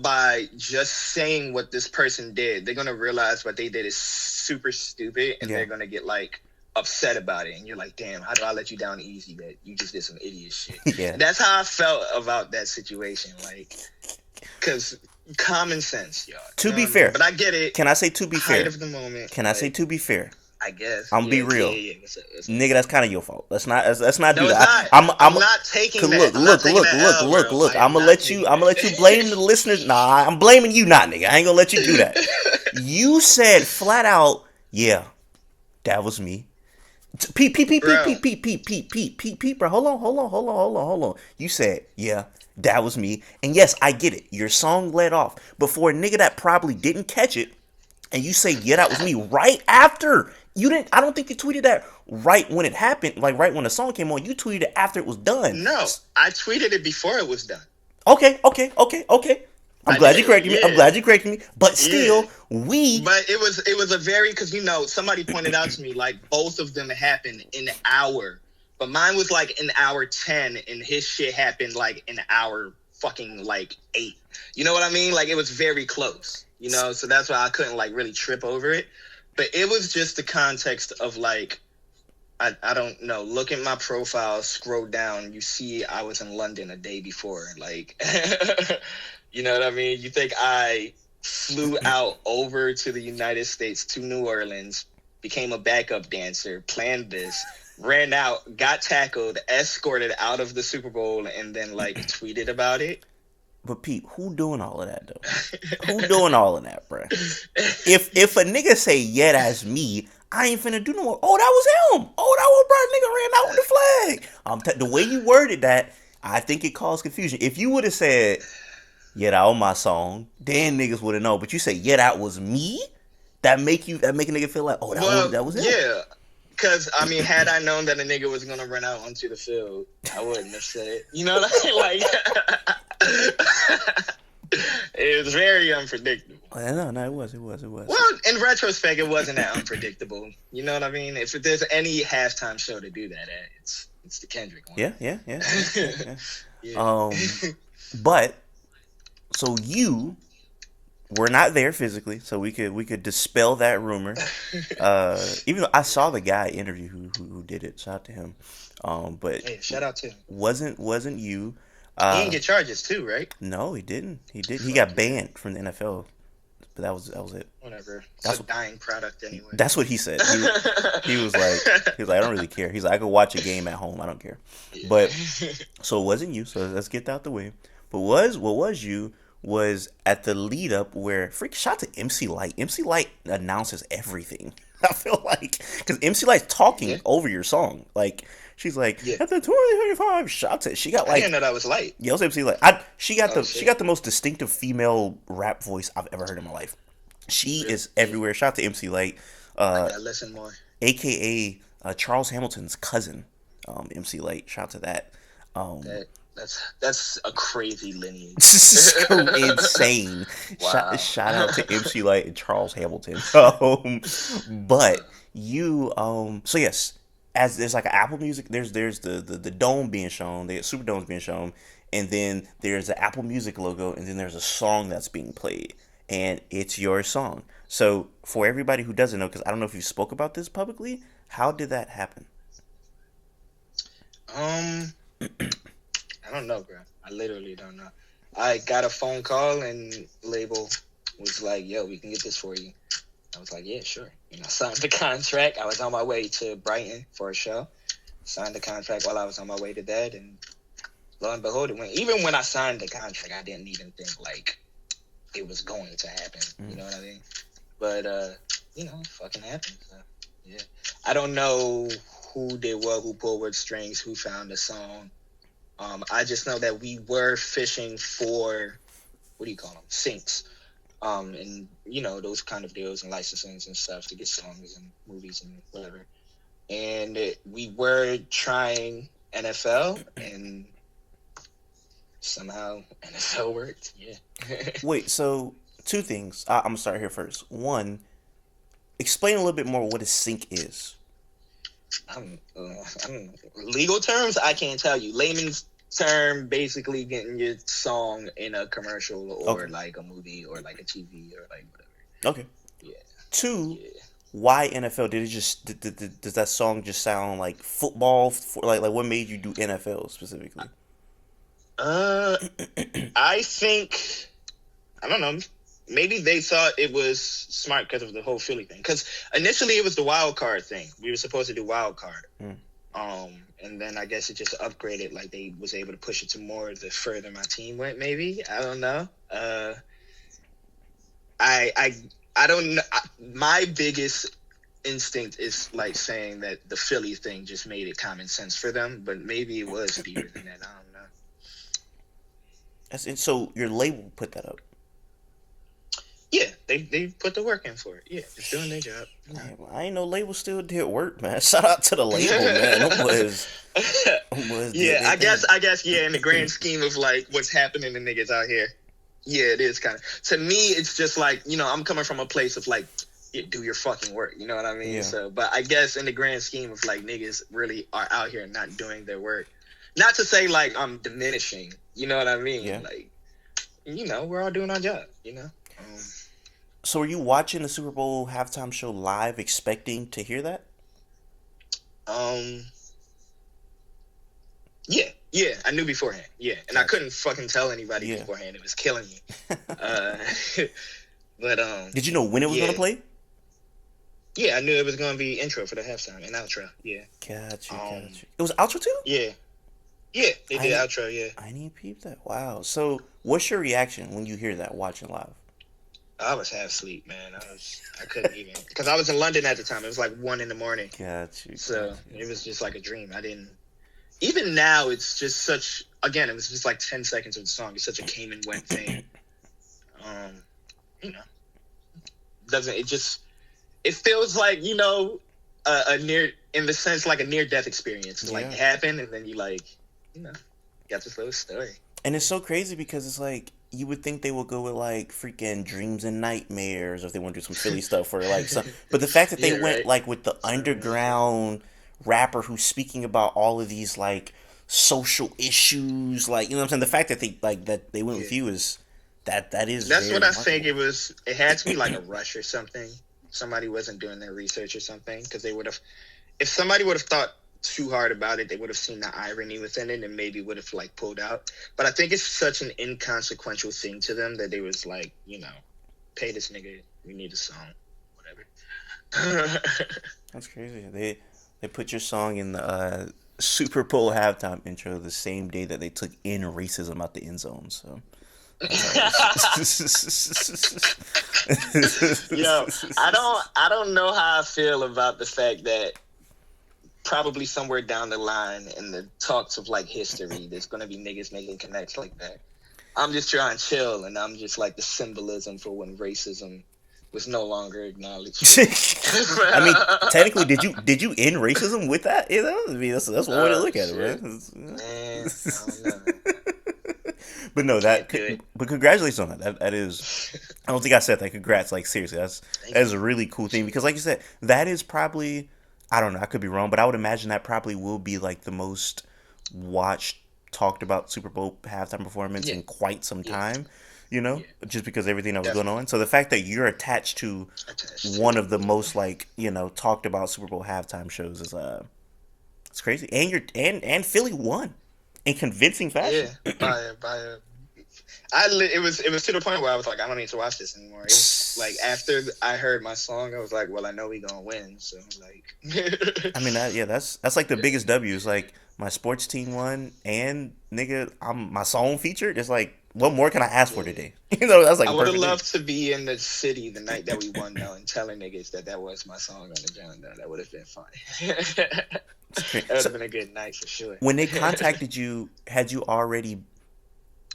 by just saying what this person did, they're going to realize what they did is super stupid and they're going to get like upset about it. And you're like, damn, how do I let you down easy that you just did some idiot shit? Yeah. And that's how I felt about that situation. Like, because common sense, y'all. To be fair. But I get it. Can I say to be fair? Height of the moment. Can I say to be fair? I guess. I'm be real. Yeah. Nigga, that's kind of your fault. Let's not do that. I'm not taking that. Look. I'm gonna let you blame the listeners. Nah, I'm blaming you, not nigga. I ain't gonna let you do that. You said flat out, yeah, that was me. Pete, bro. Hold on. You said, yeah, that was me. And yes, I get it. Your song led off. But for a nigga that probably didn't catch it, and you say, yeah, that was me right after. I don't think you tweeted that right when it happened, like right when the song came on. You tweeted it after it was done. No, I tweeted it before it was done. Okay. I'm glad you corrected me. But still, But it was a very, because somebody pointed out to me like both of them happened in an hour, but mine was like in hour 10, and his shit happened like in hour fucking like 8. You know what I mean? Like it was very close. So that's why I couldn't like really trip over it. but it was just the context of like I don't know. Look at my profile, scroll down, you see I was in London a day before. Like, you know what I mean? You think I flew out over to the United States to New Orleans, became a backup dancer, planned this, ran out, got tackled, escorted out of the Super Bowl, and then like tweeted about it? But Pete, who doing all of that though? Who doing all of that, bruh? If a nigga say yeah, that's me, I ain't finna do no more. Oh, that was him. Oh, that was bruh. Nigga ran out with the flag. The way you worded that, I think it caused confusion. If you would have said yeah, that was my song, then niggas would have known. But you say yeah, that was me. That make a nigga feel like oh, Well, that was him. yeah. Because, I mean, had I known that a nigga was going to run out onto the field, I wouldn't have said it. You know what I mean? Like, it was very unpredictable. No, it was. Well, in retrospect, it wasn't that unpredictable. You know what I mean? If there's any halftime show to do that at, it's the Kendrick one. Yeah. Yeah. But so you were not there physically, so we could dispel that rumor. Even though I saw the guy interview who did it, shout out to him. But hey, shout out to him. Wasn't you? He didn't get charges too, right? No, he didn't. He got banned from the NFL. But that was it. Whatever. It's a dying product anyway. That's what he said. He was like I don't really care. He's like I could watch a game at home. I don't care. Yeah. But so it wasn't you. So let's get that out the way. But what was you? Was at the lead up where shout to MC Light. MC Light announces everything. I feel like because MC Light's talking over your song. Like she's like at the 2025 shots it. She got like I didn't know that was Light. Yeah, it was MC Light. She got the most distinctive female rap voice I've ever heard in my life. She is everywhere. Shout out to MC Light. I gotta listen more. AKA Charles Hamilton's cousin. MC Light. Shout out to that. That's a crazy lineage. Insane. Wow. Shout out to MC Light and Charles Hamilton. But you so yes, as there's like an Apple Music, there's the dome being shown, the Super Dome's being shown, and then there's the Apple Music logo, and then there's a song that's being played, and it's your song. So for everybody who doesn't know, because I don't know if you spoke about this publicly, how did that happen? I don't know, bro. I literally don't know. I got a phone call and label was like, yo, we can get this for you. I was like, yeah, sure. You know, signed the contract. I was on my way to Brighton for a show. Signed the contract while I was on my way to that. And lo and behold, even when I signed the contract, I didn't even think like it was going to happen. You know what I mean? But, you know, it fucking happened. So, yeah. I don't know who did what, who pulled what strings, who found the song. I just know that we were fishing for, what do you call them, syncs, and, you know, those kind of deals and licensings and stuff to get songs and movies and whatever. And we were trying NFL, and somehow NFL worked, yeah. Wait, so two things. I'm going to start here first. One, explain a little bit more what a sync is. Legal terms, I can't tell you. Layman's term, basically getting your song in a commercial or like a movie or like a TV or like whatever. Okay. Yeah. Two, why NFL? Did it just does that song just sound like football? Like what made you do NFL specifically? I think I don't know. Maybe they thought it was smart because of the whole Philly thing. Because initially it was the wild card thing. We were supposed to do wild card. And then I guess it just upgraded. Like they was able to push it to more the further my team went. Maybe I don't know. I don't know. My biggest instinct is like saying that the Philly thing just made it common sense for them. But maybe it was deeper than that. I don't know. So your label put that up. Yeah, they put the work in for it. Yeah, it's doing their job. Man, I ain't know label still did work, man. Shout out to the label, man. It was yeah, I guess, yeah, in the grand scheme of like what's happening to niggas out here, yeah, it is kind of. To me, it's just like, you know, I'm coming from a place of like, do your fucking work, you know what I mean? Yeah. So, but I guess in the grand scheme of like niggas really are out here not doing their work. Not to say like I'm diminishing, you know what I mean? Yeah. Like, you know, we're all doing our job, you know. So were you watching the Super Bowl halftime show live, expecting to hear that? Um, yeah, yeah, I knew beforehand. Yeah, and I Gotcha. couldn't fucking tell anybody Yeah. beforehand. It was killing me. Uh, but Did you know when it was gonna yeah, play? yeah, I knew it was gonna be intro for the halftime and outro. Yeah. Gotcha, Um, gotcha. It was outro too. yeah, yeah, they I did didn't. outro. Yeah, I didn't peep that. Wow. So, what's your reaction when you hear that watching live? I was half asleep, man. I couldn't even because I was in London at the time. It was like 1 in the morning, Gotcha, so gotcha. it was just like a dream. I didn't. Even now, it's just such. Again, it was just like 10 seconds of the song. It's such a came and went thing. Um, you know, doesn't it just? It feels like a near in the sense like a near death experience. It's like Yeah. happened, and then you know, got this little story. And it's so crazy because it's like you would think they would go with like freaking dreams and nightmares, or if they want to do some Philly stuff or like some. But the fact that they Yeah, went right. like with the Something like that. underground rapper who's speaking about all of these like social issues, like you know what I'm saying. The fact that they went Yeah. with you is that is That's very what I think remarkable. it was. It had to be like a rush or something. Somebody wasn't doing their research or something because they would have. If somebody would have thought too hard about it, they would have seen the irony within it and maybe would have like pulled out. But I think it's such an inconsequential thing to them that they was like, pay this nigga. We need a song, whatever. That's crazy. They put your song in the Super Bowl halftime intro the same day that they took in racism out the end zone. So that's Yo, I always. don't I don't know how I feel about the fact that probably somewhere down the line in the talks of like history, there's gonna be niggas making connects like that. I'm just trying to chill, and I'm just like the symbolism for when racism was no longer acknowledged. I mean, technically, did you end racism with that? You know, I mean that's one way to Oh look at it, shit, man. man! I don't know. But no, Can't do it. but congratulations on that. That is, I don't think I said that. Congrats, like seriously, Thank that is you. a really cool thing Appreciate because, it. like you said, that is probably, I don't know, I could be wrong, but I would imagine that probably will be like the most watched, talked about Super Bowl halftime performance Yeah, in quite some yeah, time. yeah. Just because everything that was going Definitely on. So the fact that you're attached to attached to one it. of the most like talked about Super Bowl halftime shows is it's crazy, and and Philly won in convincing fashion. Yeah, by a it was to the point where I was like, I don't need to watch this anymore. It was like after I heard my song, I was like, well, I know we gonna win, so like, I mean yeah, that's like the biggest W. It's like my sports team won, and nigga, I'm my song featured. It's like, what more can I ask for yeah. today? That's like I a would have perfect day. loved to be in the city the night that we won, though, and telling niggas that that was my song on the John Doe. That would have been fun. That It's crazy. would So have been a good night for sure. when they contacted you, had you already?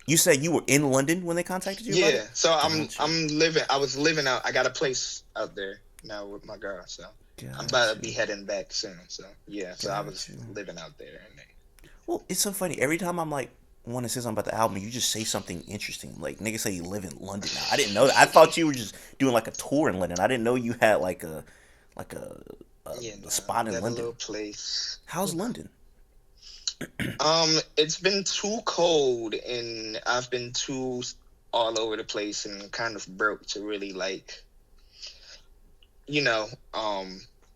You said you were in London when they contacted you about it. Yeah, so Gotcha, I'm living. I was living out. I got a place out there now with my girl, so I'm about to gotcha, be heading back soon. So yeah, so I was gotcha. living out there, and Well, it's so funny. Every time I'm like want to say something about the album, you just say something interesting. Like niggas say you live in London now. I didn't know that. I thought you were just doing like a tour in London. I didn't know you had like yeah, a no, spot in got a London. little place. How's London? It's been too cold, and I've been too all over the place and kind of broke to really like, you know,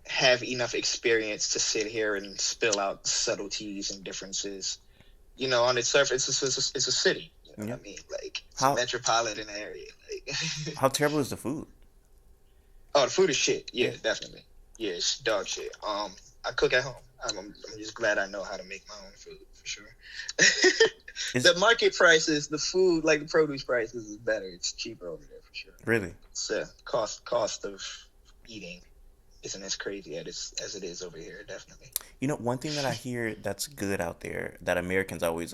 have enough experience to sit here and spill out subtleties and differences. On its surface, it's a city. You know Yeah. what I mean? Like it's a How metropolitan area. Like, how terrible is the food? oh, the food is shit. Yeah, Yeah. definitely. Yeah, it's dog shit. I cook at home. I'm just glad I know how to make my own food for sure. Is The market prices, the food, like the produce prices, is better. It's cheaper over there for sure. really? So cost of eating isn't as crazy as it is over here. Definitely. One thing that I hear that's good out there that Americans always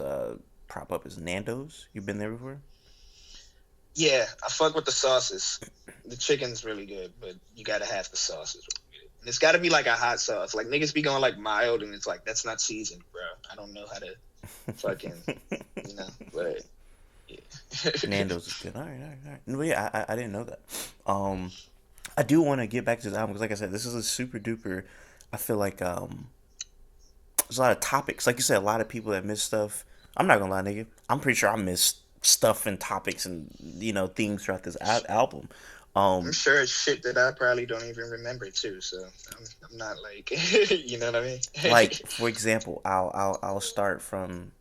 prop up is Nando's. You've been there before? Yeah, I fuck with the sauces. The chicken's really good, but you gotta have the sauces. And it's gotta be like a hot sauce. Like niggas be going like mild, and it's like that's not seasoned, bro. I don't know how to fucking, but yeah. Nando's is good. All right, all right, all right. No, yeah, I didn't know that. Um, I do want to get back to this album because, like I said, this is a super duper. I feel like there's a lot of topics. Like you said, a lot of people that miss stuff. I'm not gonna lie, nigga. I'm pretty sure I missed stuff and topics and themes throughout this album. I'm Um, sure it's shit that I probably don't even remember too. So I'm not like, you know what I mean? like for example, I'll start from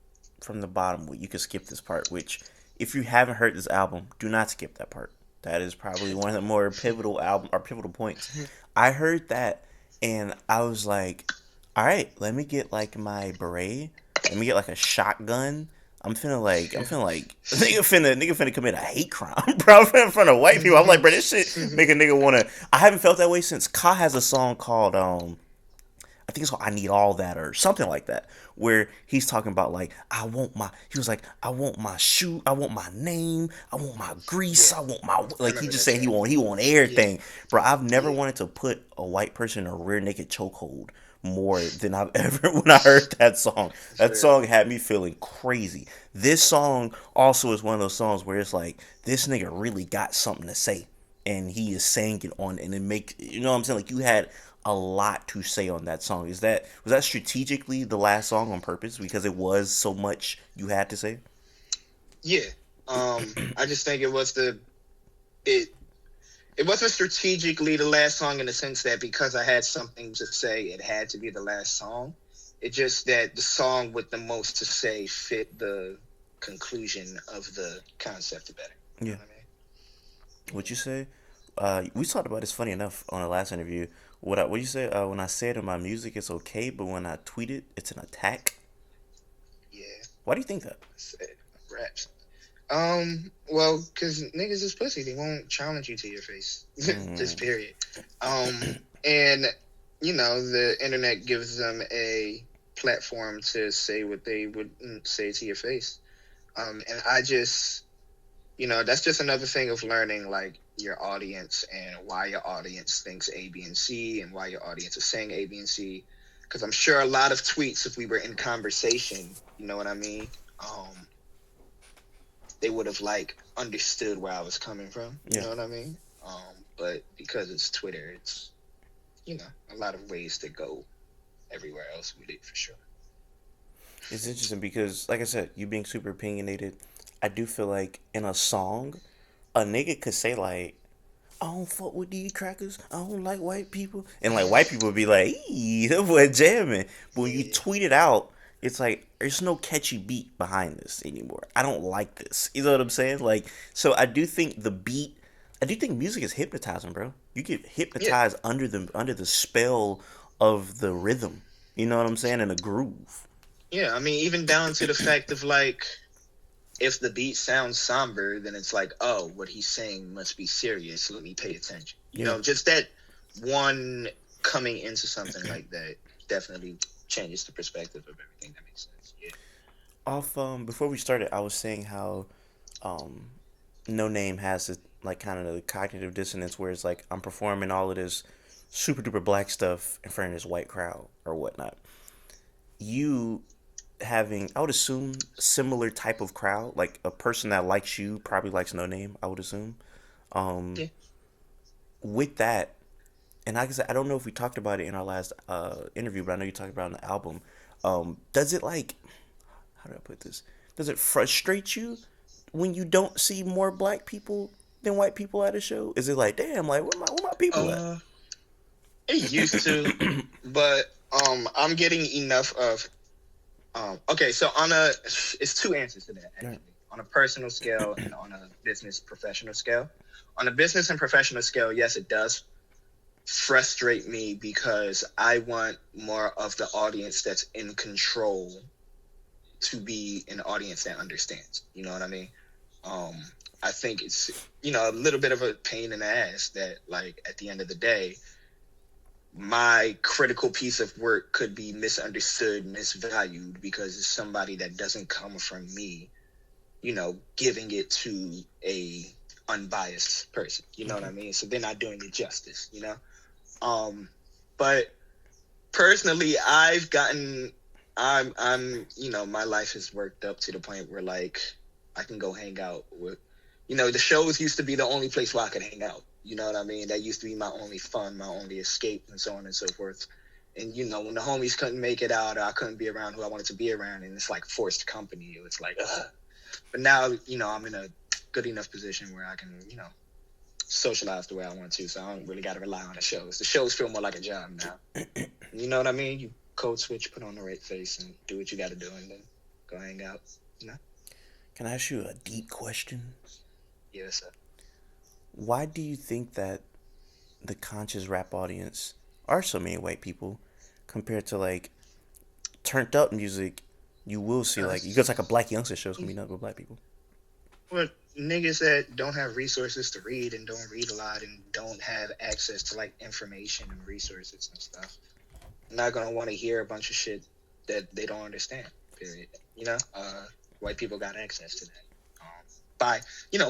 the bottom. You can skip this part. Which, if you haven't heard this album, do not skip that part. That is probably one of the more pivotal album or pivotal points. I heard that, and I was like, all right, let me get like my beret. Let me get like a shotgun. I'm finna like nigga finna commit a hate crime, bro, in front of white people. I'm like, bro, this shit make a nigga wanna. I haven't felt that way since Ka has a song called I think it's called I Need All That or something like that, where he's talking about like he was like, I want my shoe, I want my name, I want my grease, Yeah, I want my, I like he remember just that said track. he want Yeah, everything. Bro, I've never yeah, wanted to put a white person in a rear naked chokehold more than I've ever when I heard that song. That for song had me feeling crazy. This song also is one of those songs where it's like, this nigga really got something to say and he is saying it on, and it make, you know what I'm saying, like you had a lot to say on that song. Is that, was that strategically the last song on purpose because it was so much you had to say? yeah. I just think it it wasn't strategically the last song in the sense that because I had something to say, it had to be the last song. It just that the song with the most to say fit the conclusion of the concept better. You know Yeah. what I mean? What you say? We talked about this, funny enough, on the last interview. What you say? When I said in my music it's okay, but when I tweet it, it's an attack. Yeah, Why do you think that? I said raps. Well, because niggas is pussy. They won't challenge you to your face. Just Mm, period. And the internet gives them a platform to say what they would say to your face. And I just, that's just another thing of learning like your audience and why your audience thinks A, B, and C, and why your audience is saying A, B, and C. Because I'm sure a lot of tweets, if we were in conversation, you know what I mean? They would have like understood where I was coming from. You yeah. know what I mean? But because it's Twitter, it's a lot of ways to go everywhere else with it for sure. It's interesting because, like I said, you being super opinionated, I do feel like in a song, a nigga could say like, I don't fuck with these crackers. I don't like white people. And like white people would be like, ee, that boy jamming. But when you Yeah, tweet it out, it's like there's no catchy beat behind this anymore. I don't like this. You know what I'm saying? Like, so I do think the beat, I do think music is hypnotizing, bro. You get yeah, hypnotized under the spell of the rhythm. You know what I'm saying? And the groove. yeah. I mean, even down to the fact of like, if the beat sounds somber, then it's like, oh, what he's saying must be serious. Let me pay attention. Yeah. Just that one coming into something like that definitely changes the perspective of everything. That makes sense. Yeah. Off before we started, I was saying how um No Name has this, like kind of the cognitive dissonance where it's like I'm performing all of this super duper black stuff in front of this white crowd or whatnot. You having, I would assume, similar type of crowd, like a person that likes you probably likes No Name, I would assume. Um, Yeah. with that, and like I said, I don't know if we talked about it in our last interview, but I know you talked about it in the album. Does it like, how do I put this? Does it frustrate you when you don't see more black people than white people at a show? Is it like, damn, like where my people at? Uh, it used to, but I'm getting enough of okay, so it's two answers to that Right. actually. On a personal scale and on a business professional scale. On a business and professional scale, yes, it does frustrate me because I want more of the audience that's in control to be an audience that understands. You know what I mean? Um, I think it's a little bit of a pain in the ass that like at the end of the day, my critical piece of work could be misunderstood, misvalued because it's somebody that doesn't come from me, giving it to a unbiased person. You know what I Okay. mean? So they're not doing it justice. Um, but personally, my life has worked up to the point where like I can go hang out with, the shows used to be the only place where I could hang out. You know what I mean? That used to be my only fun, my only escape, and so on and so forth. And when the homies couldn't make it out, or I couldn't be around who I wanted to be around, and it's like forced company. It's like, ugh. But now, I'm in a good enough position where I can, socialize the way I want to, so I don't really got to rely on the shows. The shows feel more like a job now. You know what I mean? You code switch, put on the right face, and do what you got to do, and then go hang out. You know? Can I ask you a deep question? Yeah, sir. Why do you think that the conscious rap audience are so many white people compared to like turned up music? You will see like you go to like a black youngster show, it's gonna be nothing but black people. Well, niggas that don't have resources to read and don't read a lot and don't have access to like information and resources and stuff, not gonna want to hear a bunch of shit that they don't understand. Period. You know, white people got access to that by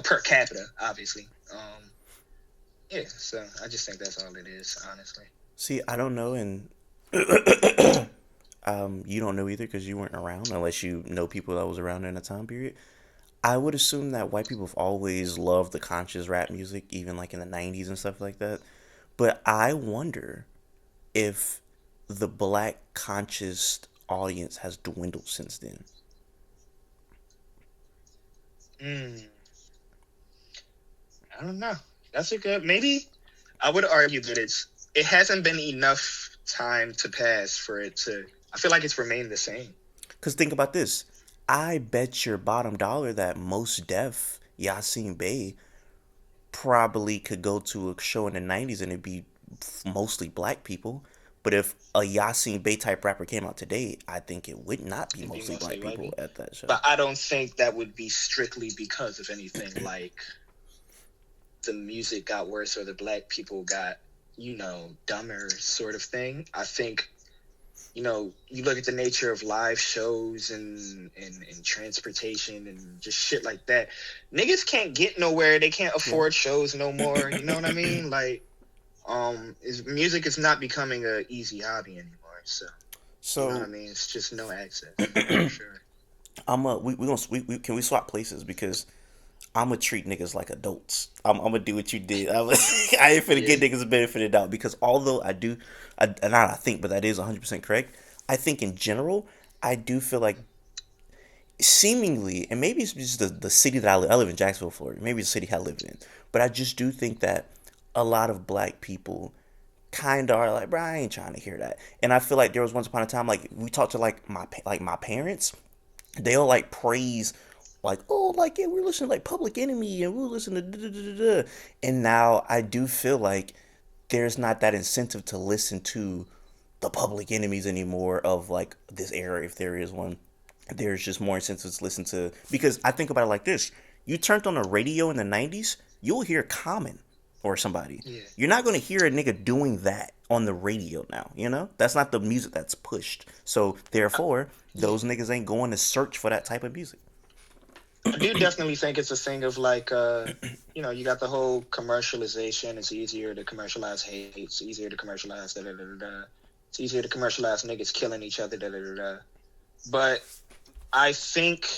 per capita, obviously. Yeah, so I just think that's all it is, honestly. See, I don't know, and you don't know either because you weren't around, unless you know people that was around in a time period. I would assume that white people have always loved the conscious rap music, even like in the '90s and stuff like that. But I wonder if the black conscious audience has dwindled since then. Mm, I don't know. That's a good. Maybe I would argue that it hasn't been enough time to pass for it to. I feel like it's remained the same. Because think about this. I bet your bottom dollar that most deaf Yasin Bey probably could go to a show in the '90s and it'd be mostly black people. But if a Yasin Bey type rapper came out today, I think it would not be It'd be mostly mostly black white people people. at that show. But I don't think that would be strictly because of anything like the music got worse or the black people got, dumber sort of thing. I think, you look at the nature of live shows and transportation and just shit like that. Niggas can't get nowhere. They can't afford shows no more. You know what I mean? Like, music is not becoming a easy hobby anymore. So, you know what I mean? It's just no access for sure. Can we swap places because I'm gonna treat niggas like adults. I'm gonna do what you did. I ain't finna Yeah. get niggas the benefit of the doubt because although and I think, but that is 100% correct. I think in general, I do feel like seemingly, and maybe it's just the city that I live in, Jacksonville, Florida. Maybe it's the city I live in, but I just do think that a lot of black people kind of are like, bro, I ain't trying to hear that. And I feel like there was once upon a time, like we talked to like my parents, they'll like praise like, oh, like yeah, we're listening to like Public Enemy and we're listening to da, da, da, da, da. And now I do feel like there's not that incentive to listen to the Public Enemies anymore of like this era, if there is one. There's just more incentive to listen to, because I think about it like this: you turned on the radio in the '90s, you'll hear Common or somebody. Yeah. You're not gonna hear a nigga doing that on the radio now. That's not the music that's pushed. So therefore, Yeah. those niggas ain't going to search for that type of music. I do definitely think it's a thing of like, you got the whole commercialization. It's easier to commercialize hate. It's easier to commercialize da da da da. Da. It's easier to commercialize niggas killing each other da da da da. But I think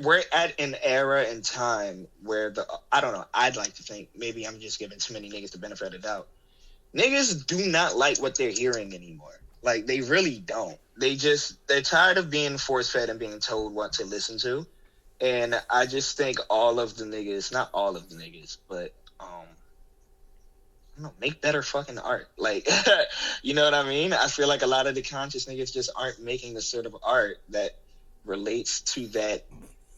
we're at an era in time where I don't know. I'd like to think maybe I'm just giving too many niggas the benefit of the doubt. Niggas do not like what they're hearing anymore. Like, they really don't. They're tired of being force fed and being told what to listen to. And I just think all of the niggas, not all of the niggas, but, I don't know, make better fucking art. Like, you know what I mean? I feel like a lot of the conscious niggas just aren't making the sort of art that relates to that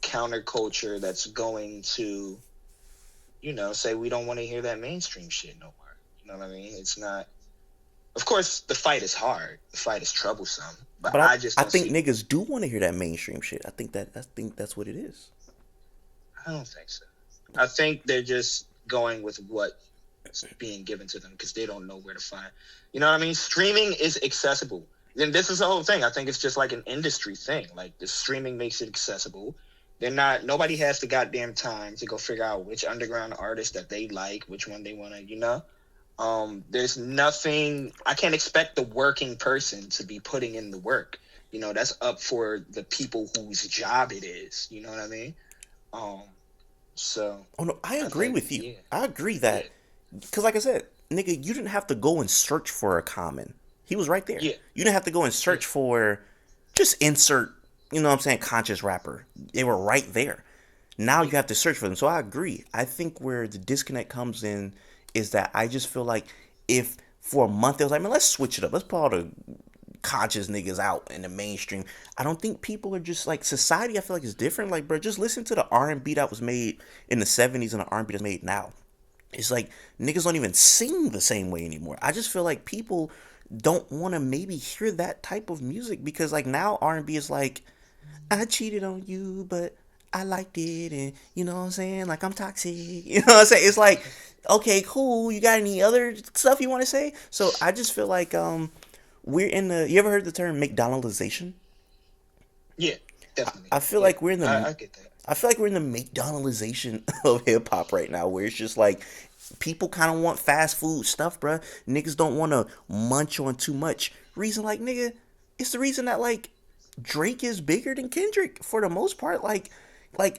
counterculture that's going to, say we don't want to hear that mainstream shit no more. You know what I mean? It's not. Of course, the fight is hard. The fight is troublesome. But But I just I don't think see. niggas do want to hear that mainstream shit. I think that's what it is. I don't think so. I think they're just going with what's being given to them because they don't know where to find. You know what I mean? Streaming is accessible. And this is the whole thing. I think it's just like an industry thing. Like, the streaming makes it accessible. Nobody has the goddamn time to go figure out which underground artist that they like, which one they want to. There's nothing. I can't expect the working person to be putting in the work. That's up for the people whose job it is. You know what I mean? So Oh no, I I agree think, with you. yeah, I agree yeah, that because, like I said, nigga, you didn't have to go and search for a Common. He was right there. yeah, You didn't have to go and yeah, search for just insert. You know what I'm saying? Conscious rapper. They were right there. Now you Yeah. have to search for them. So I agree. I think where the disconnect comes in is that I just feel like if for a month they was like, man, let's switch it up. Let's put all the conscious niggas out in the mainstream. I don't think people are just like society. I feel like is different. Like, bro, just listen to the R&B that was made in the '70s and the R&B that's made now. It's like niggas don't even sing the same way anymore. I just feel like people don't want to maybe hear that type of music because like now R&B is like I cheated on you, but I liked it, and you know what I'm saying? Like I'm toxic. You know what I'm saying? It's like, okay, cool. You got any other stuff you want to say? So I just feel like we're in the. You ever heard the term McDonaldization? Yeah, definitely. I feel Yeah, like we're in the. I get that. I feel like we're in the McDonaldization of hip hop right now, where it's just like people kind of want fast food stuff, bruh. Niggas don't want to munch on too much. Reason like nigga, it's the reason that like Drake is bigger than Kendrick for the most part. Like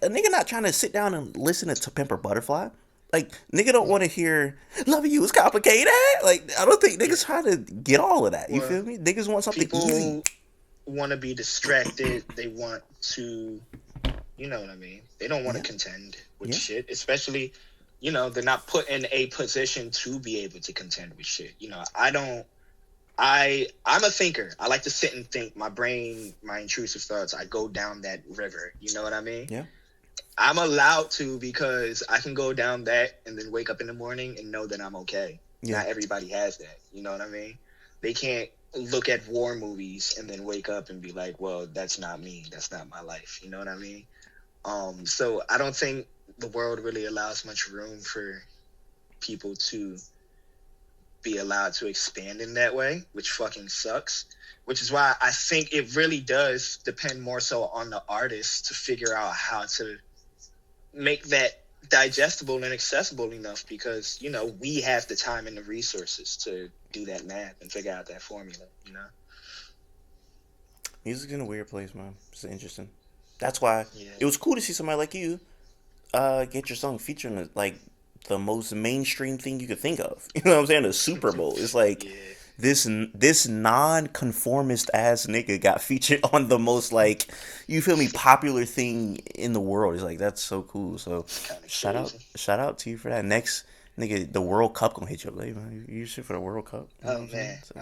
a nigga not trying to sit down and listen to Pimper Butterfly. Like nigga don't Yeah, want to hear "Loving You Is Complicated." Like I don't think yeah. niggas try to get all of that. You Well, feel me? Niggas want something easy. people want to be distracted. They want to, you know what I mean? They don't want to Yeah, contend with yeah. shit, especially, they're not put in a position to be able to contend with shit. I don't. I'm a thinker. I like to sit and think. My brain, my intrusive thoughts. I go down that river. You know what I mean? Yeah, I'm allowed to because I can go down that and then wake up in the morning and know that I'm okay. yeah. Not everybody has that. You know what I mean? They can't look at war movies and then wake up and be like, well, that's not me. That's not my life. You know what I mean? So I don't think the world really allows much room for people to be allowed to expand in that way, which fucking sucks. Which is why I think it really does depend more so on the artist to figure out how to make that digestible and accessible enough because we have the time and the resources to do that math and figure out that formula. Music's in a weird place, man. It's interesting. That's why Yeah. it was cool to see somebody like you get your song featured in like the most mainstream thing you could think of. You know what I'm saying? The Super Bowl. It's like Yeah. this non-conformist ass nigga got featured on the most like you feel me popular thing in the world. It's like that's so cool. So It's kind of crazy. shout out to you for that. Next nigga, the World Cup gonna hit you up, like, man. You shit for the World Cup. You know what Oh I'm saying? man, So,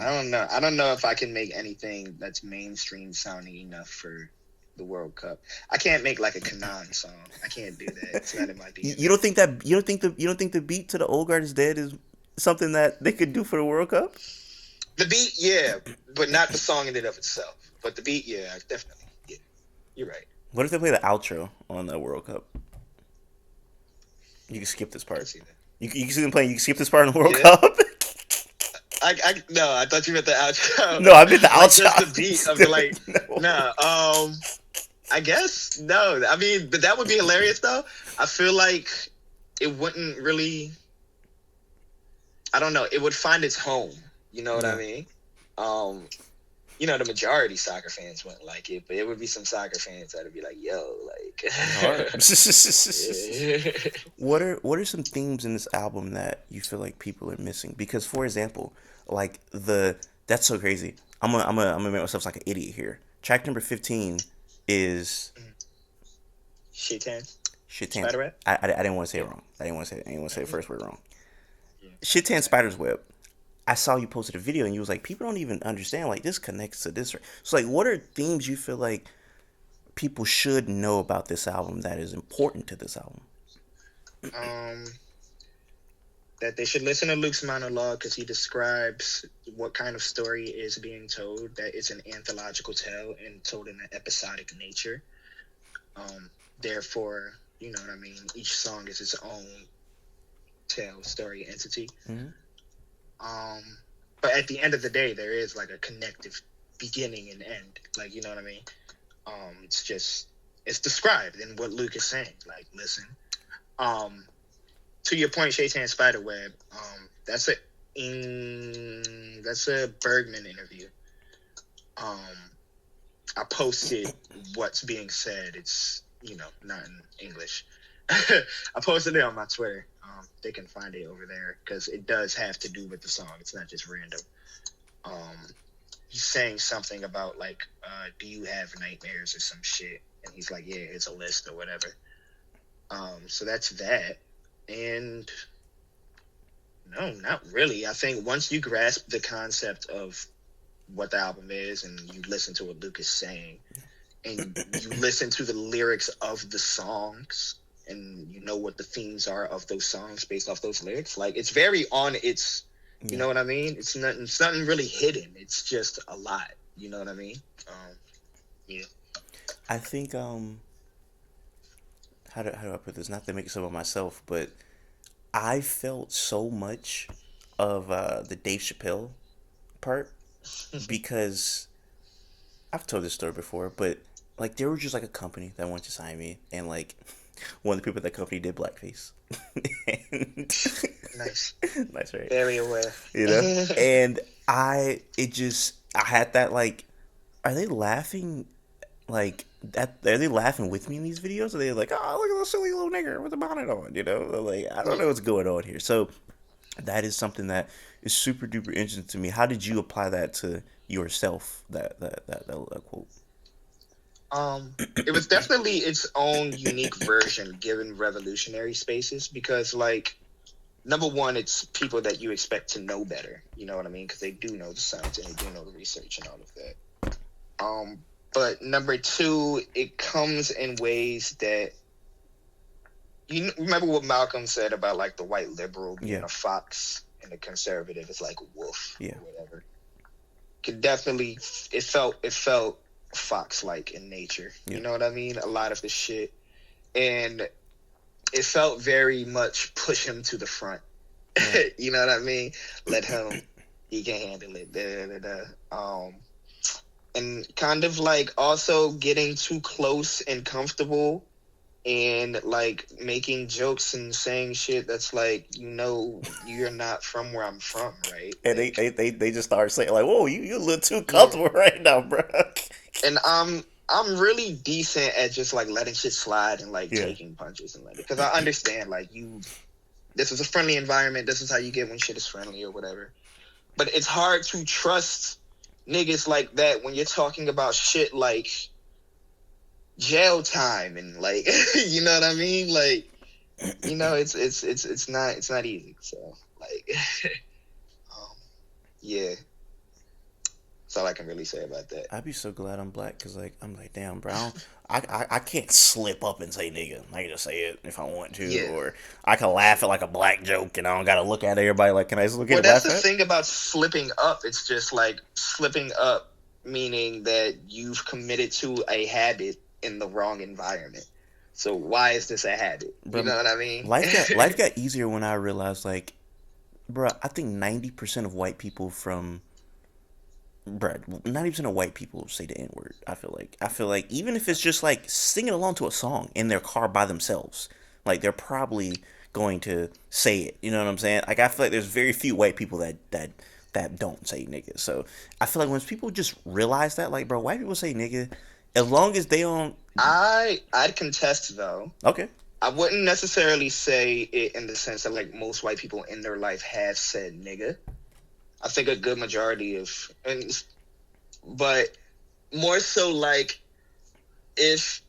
I don't know if I can make anything that's mainstream sounding enough for the World Cup. I can't make like a Kanan song. I can't do that. It's not in my you DNA. don't think that you don't think the beat to the Old Guard is Dead is something that they could do for the World Cup? The beat, yeah, but not the song in and of itself. But the beat, yeah, definitely. Yeah, you're right. What if they play the outro on the World Cup? You can skip this I can part. see that. You can see them playing. You can skip this part in the World Yeah. Cup. No, I thought you meant the outro. No, I meant the Like just the outro. beat of the like. No. No, I guess no. I mean, but that would be hilarious though. I feel like it wouldn't really. I don't know. It would find its home. You know what I Yeah. mean? Um, the majority soccer fans wouldn't like it, but it would be some soccer fans that'd be like, "Yo, like." It's hard. Yeah. What are some themes in this album that you feel like people are missing? Because for example, like the that's so crazy. I'm gonna make myself like an idiot here. Track number 15 is Shaitan, Shitan. Spider Rat. I didn't want to say it Yeah. wrong. I didn't want to say the first word wrong. Yeah. Shitan Spider's Web. I saw you posted a video and you was like, people don't even understand like this connects to this. So like, what are themes you feel like people should know about this album that is important to this album? Um, that they should listen to Luke's monologue because he describes what kind of story is being told. That it's an anthological tale and told in an episodic nature. Therefore, you know what I mean. Each song is its own tale, story, entity. Mm-hmm. Um, but at the end of the day, there is like a connective beginning and end. Like, you know what I mean? It's described in what Luke is saying. Like, listen. To your point, Shaitan Spiderweb, that's a Bergman interview. I posted what's being said. It's, not in English. I posted it on my Twitter. They can find it over there because it does have to do with the song. It's not just random. Um, he's saying something about like, do you have nightmares or some shit? And he's like, yeah, it's a list or whatever. So that's that. And no, not really. I think once you grasp the concept of what the album is and you listen to what Luke is saying and you listen to the lyrics of the songs and you know what the themes are of those songs based off those lyrics, like it's very on its, you Yeah. know what I mean? It's nothing really hidden. It's just a lot. You know what I mean? Yeah. I think how do I put this? Not to make some of myself, but I felt so much of the Dave Chappelle part because I've told this story before, but like there was just like a company that wanted to sign me, and like one of the people at that company did blackface. And Nice. nice, right? Very aware. You know, and I had that like, are they laughing like that? Are they laughing with me in these videos? Are they like, oh, look at this silly little nigger with a bonnet on? You know, like I don't Yeah. know what's going on here. So that is something that is super duper interesting to me. How did you apply that to yourself? That quote. It was definitely its own unique version given revolutionary spaces because, like, number one, it's people that you expect to know better. You know what I mean? Because they do know the science and they do know the research and all of that. But number two, it comes in ways that remember what Malcolm said about like the white liberal being Yeah, a fox and the conservative is like a wolf yeah, or whatever. Could definitely it felt fox like in nature. yeah, You know what I mean? A lot of the shit. And it felt very much push him to the front. right. You know what I mean? Let him, he can handle it. Da, da, da. And kind of like also getting too close and comfortable and like making jokes and saying shit that's like, you're not from where I'm from, right? And Like, they just start saying like, "Whoa, you a little too yeah. comfortable right now, bro." And I'm really decent at just like letting shit slide and like Yeah, taking punches and like because I understand like this is a friendly environment. This is how you get when shit is friendly or whatever. But it's hard to trust niggas like that when you're talking about shit like jail time and like you know what I mean? Like it's not easy. So like um, yeah, that's all I can really say about that. I'd be so glad I'm black because like I'm like, damn, bro, I can't slip up and say nigga. I can just say it if I want to, Yeah. or I can laugh at like a black joke and I don't gotta look at everybody like, can I just look at Well, it, that's laugh the at? thing about slipping up. It's just like slipping up, meaning that you've committed to a habit in the wrong environment. So why is this a habit? You Bro, know what I mean? life got easier when I realized like, bro, I think 90% of white people from bro, 90% of white people say the N word. I feel like even if it's just like singing along to a song in their car by themselves, like they're probably going to say it. You know what I'm saying? Like I feel like there's very few white people that don't say nigga. So I feel like once people just realize that, like, bro, white people say nigga, as long as they don't. I'd contest though. Okay. I wouldn't necessarily say it in the sense that like most white people in their life have said nigga. I think a good majority but more so like if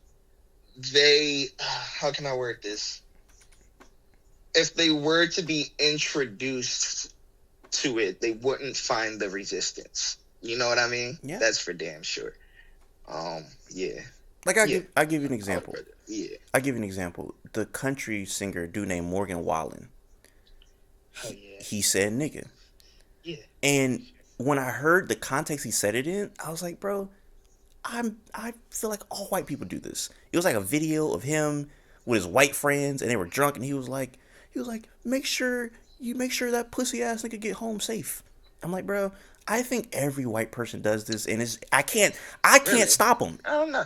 they, how can I word this? If they were to be introduced to it, they wouldn't find the resistance. You know what I mean? Yeah. That's for damn sure. Yeah. Like I Yeah. give I give you an example. Yeah. I give you an example. The country singer dude named Morgan Wallen. Oh yeah. He said nigga. Yeah. And when I heard the context he said it in, I was like, bro, I feel like all white people do this. It was like a video of him with his white friends and they were drunk and he was like, make sure that pussy ass nigga get home safe. I'm like, bro, I think every white person does this and I can't Really? stop them. I don't know.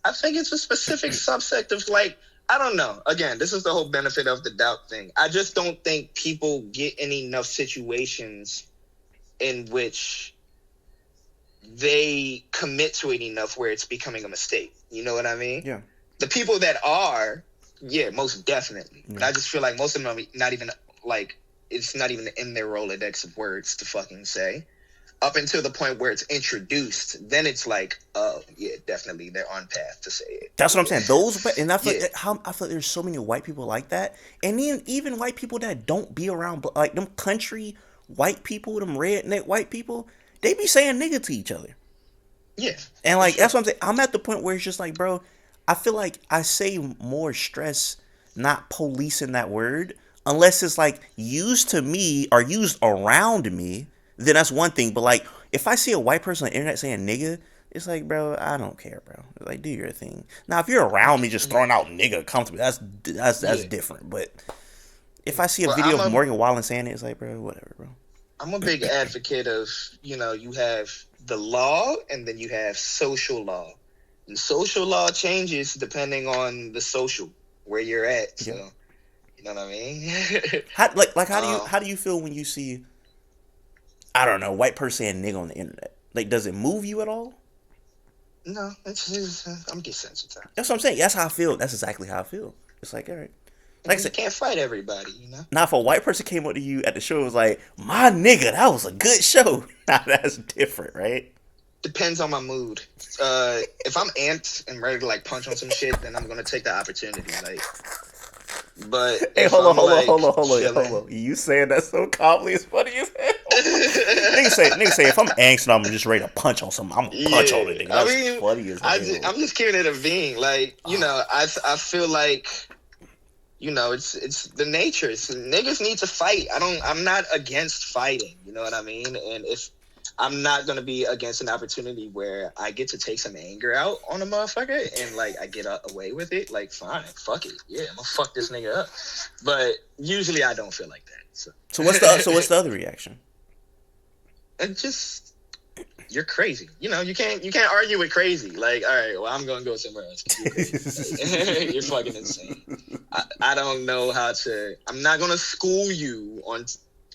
I think it's a specific subsect of like, I don't know. Again, this is the whole benefit of the doubt thing. I just don't think people get in enough situations in which they commit to it enough where it's becoming a mistake. You know what I mean? Yeah. The people that are, yeah, most definitely. But Yeah. I just feel like most of them are not even like, it's not even in their Rolodex of words to fucking say. up until the point where it's introduced, then it's like, oh yeah, definitely they're on path to say it. That's what I'm saying. Yeah, Those, and I feel yeah, like how I feel like there's so many white people like that, and even white people that don't be around, like them country white people, them redneck white people, they be saying nigga to each other, yeah, and for like sure. that's what I'm saying. I'm at the point where it's just like, bro, I feel like I say more stress not policing that word unless it's like used to me or used around me. Then that's one thing. But like if I see a white person on the internet saying nigga, it's like, bro, I don't care, bro. Like, do your thing. Now, if you're around me just throwing out nigga comfortably, that's Yeah. different. But if I see a Well, video of Morgan Wallen saying it, it's like, bro, whatever, bro. I'm a big advocate of, you have the law and then you have social law. And social law changes depending on the social where you're at. Yeah. So, you know what I mean? Like um, how do you feel when you see, I don't know, white person saying nigga on the internet? Like, does it move you at all? no, I'm desensitized. That's what I'm saying. That's how I feel. That's exactly how I feel. It's like, all right. Like I You said, can't fight everybody. now if a white person came up to you at the show and was like, my nigga, that was a good show. Now that's different, right? Depends on my mood. If I'm amped and ready to like punch on some shit, then I'm gonna take the opportunity. Like, but Hey, if hold on, I'm hold on, like hold on, hold on, chilling, hold on. You saying that so calmly is funny as hell. Nigga say, if I'm angst and I'm just ready to punch on something, I'm gonna punch on yeah. it, nigga. I That's mean, funny as hell. I'm just keeping it a being. Like, I feel like it's the nature. Niggas need to fight. I'm not against fighting. You know what I mean? And if I'm not gonna be against an opportunity where I get to take some anger out on a motherfucker and like I get away with it, like fine, fuck it, yeah, I'm gonna fuck this nigga up. But usually I don't feel like that. So, What's the other reaction? and just you're crazy. You can't argue with crazy. Like, all right, well, I'm gonna go somewhere else. You're crazy. Like, you're fucking insane. I don't know how to. I'm not gonna school you on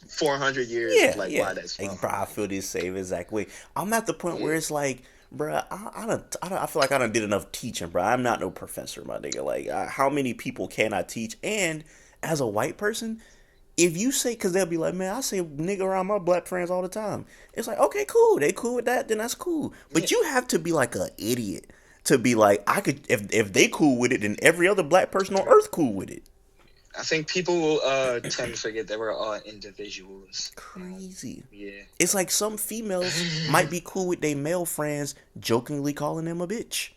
400 years of Yeah, like yeah. why that's Like, wrong. bro, I feel this same exact way. I'm at the point where Yeah, it's like, bro, I feel like I done did enough teaching, bro. I'm not no professor, my nigga. Like, how many people can I teach? And as a white person, if you say, because they'll be like, man, I say nigga around my black friends all the time. It's like, okay, cool. They cool with that, then that's cool. yeah. But you have to be like an idiot to be like, I could, if they cool with it, then every other black person on earth cool with it. I think people tend to forget that we're all individuals. Crazy. Yeah. It's like some females might be cool with their male friends jokingly calling them a bitch.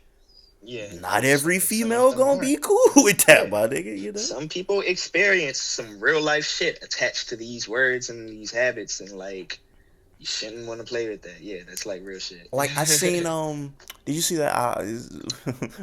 Yeah. Not every Some of female them gonna are. be cool with Yeah. that, my nigga, you know? Some people experience some real life shit attached to these words and these habits, and like you shouldn't want to play with that. Yeah, that's like real shit. Like I seen did you see that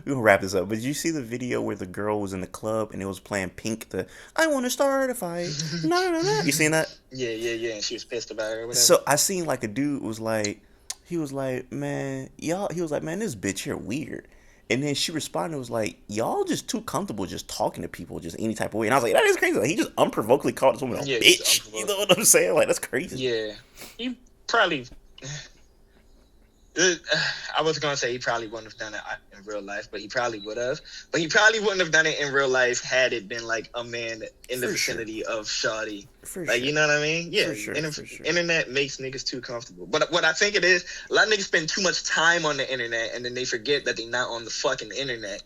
we gonna wrap this up, but did you see the video where the girl was in the club and it was playing Pink the I wanna start a fight. No no no. You seen that? Yeah. And she was pissed about it or whatever. So I seen like a dude was like he was like, man, y'all he was like, man, this bitch here weird. And then she responded was like, y'all just too comfortable just talking to people just any type of way. And I was like, that is crazy. Like he just unprovokably called this woman a Yeah, just bitch. You know what I'm saying? Like that's crazy. yeah. He probably. I was gonna say he probably wouldn't have done it in real life, but he probably would have. But he probably wouldn't have done it in real life had it been like a man in the For sure. vicinity of Shawty. For Like, sure. you know what I mean? Yeah. For sure. For sure. Internet makes niggas too comfortable. But what I think it is, a lot of niggas spend too much time on the internet and then they forget that they're not on the fucking internet.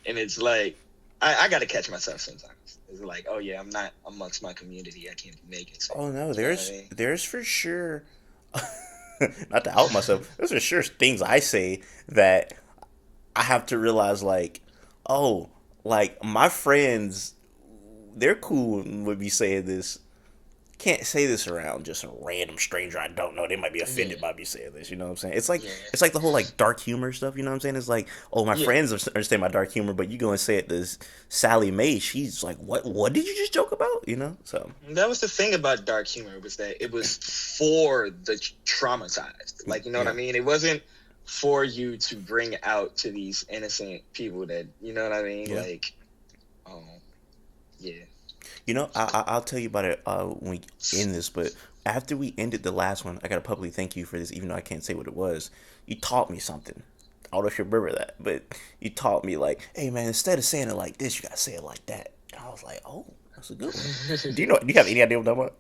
And it's like, I gotta catch myself sometimes. It's like, oh yeah, I'm not amongst my community. I can't be making sense. Oh no, You know what I mean? there's for sure not to out myself, there's for sure things I say that I have to realize like, oh, like my friends they're cool with me saying this. Can't say this around just a random stranger I don't know. They might be Yeah. offended by me saying this. You know what I'm saying? Yeah. It's like the whole like dark humor stuff. You know what I'm saying? It's like, oh, my Yeah. friends understand my dark humor, but you go and say it to Sally Mae. She's like, what did you just joke about? You know? So That was the thing about dark humor, was that it was for the traumatized. Like, you know what I yeah, mean? It wasn't for you to bring out to these innocent people that, you know what I mean? yeah. Like, um, yeah. You know, I'll tell you about it when we end this, but after we ended the last one, I gotta publicly thank you for this, even though I can't say what it was. You taught me something. I don't know if you remember that, but you taught me like, hey man, instead of saying it like this, you gotta say it like that. And I was like, oh, that's a good one. Do you have any idea what I'm talking about?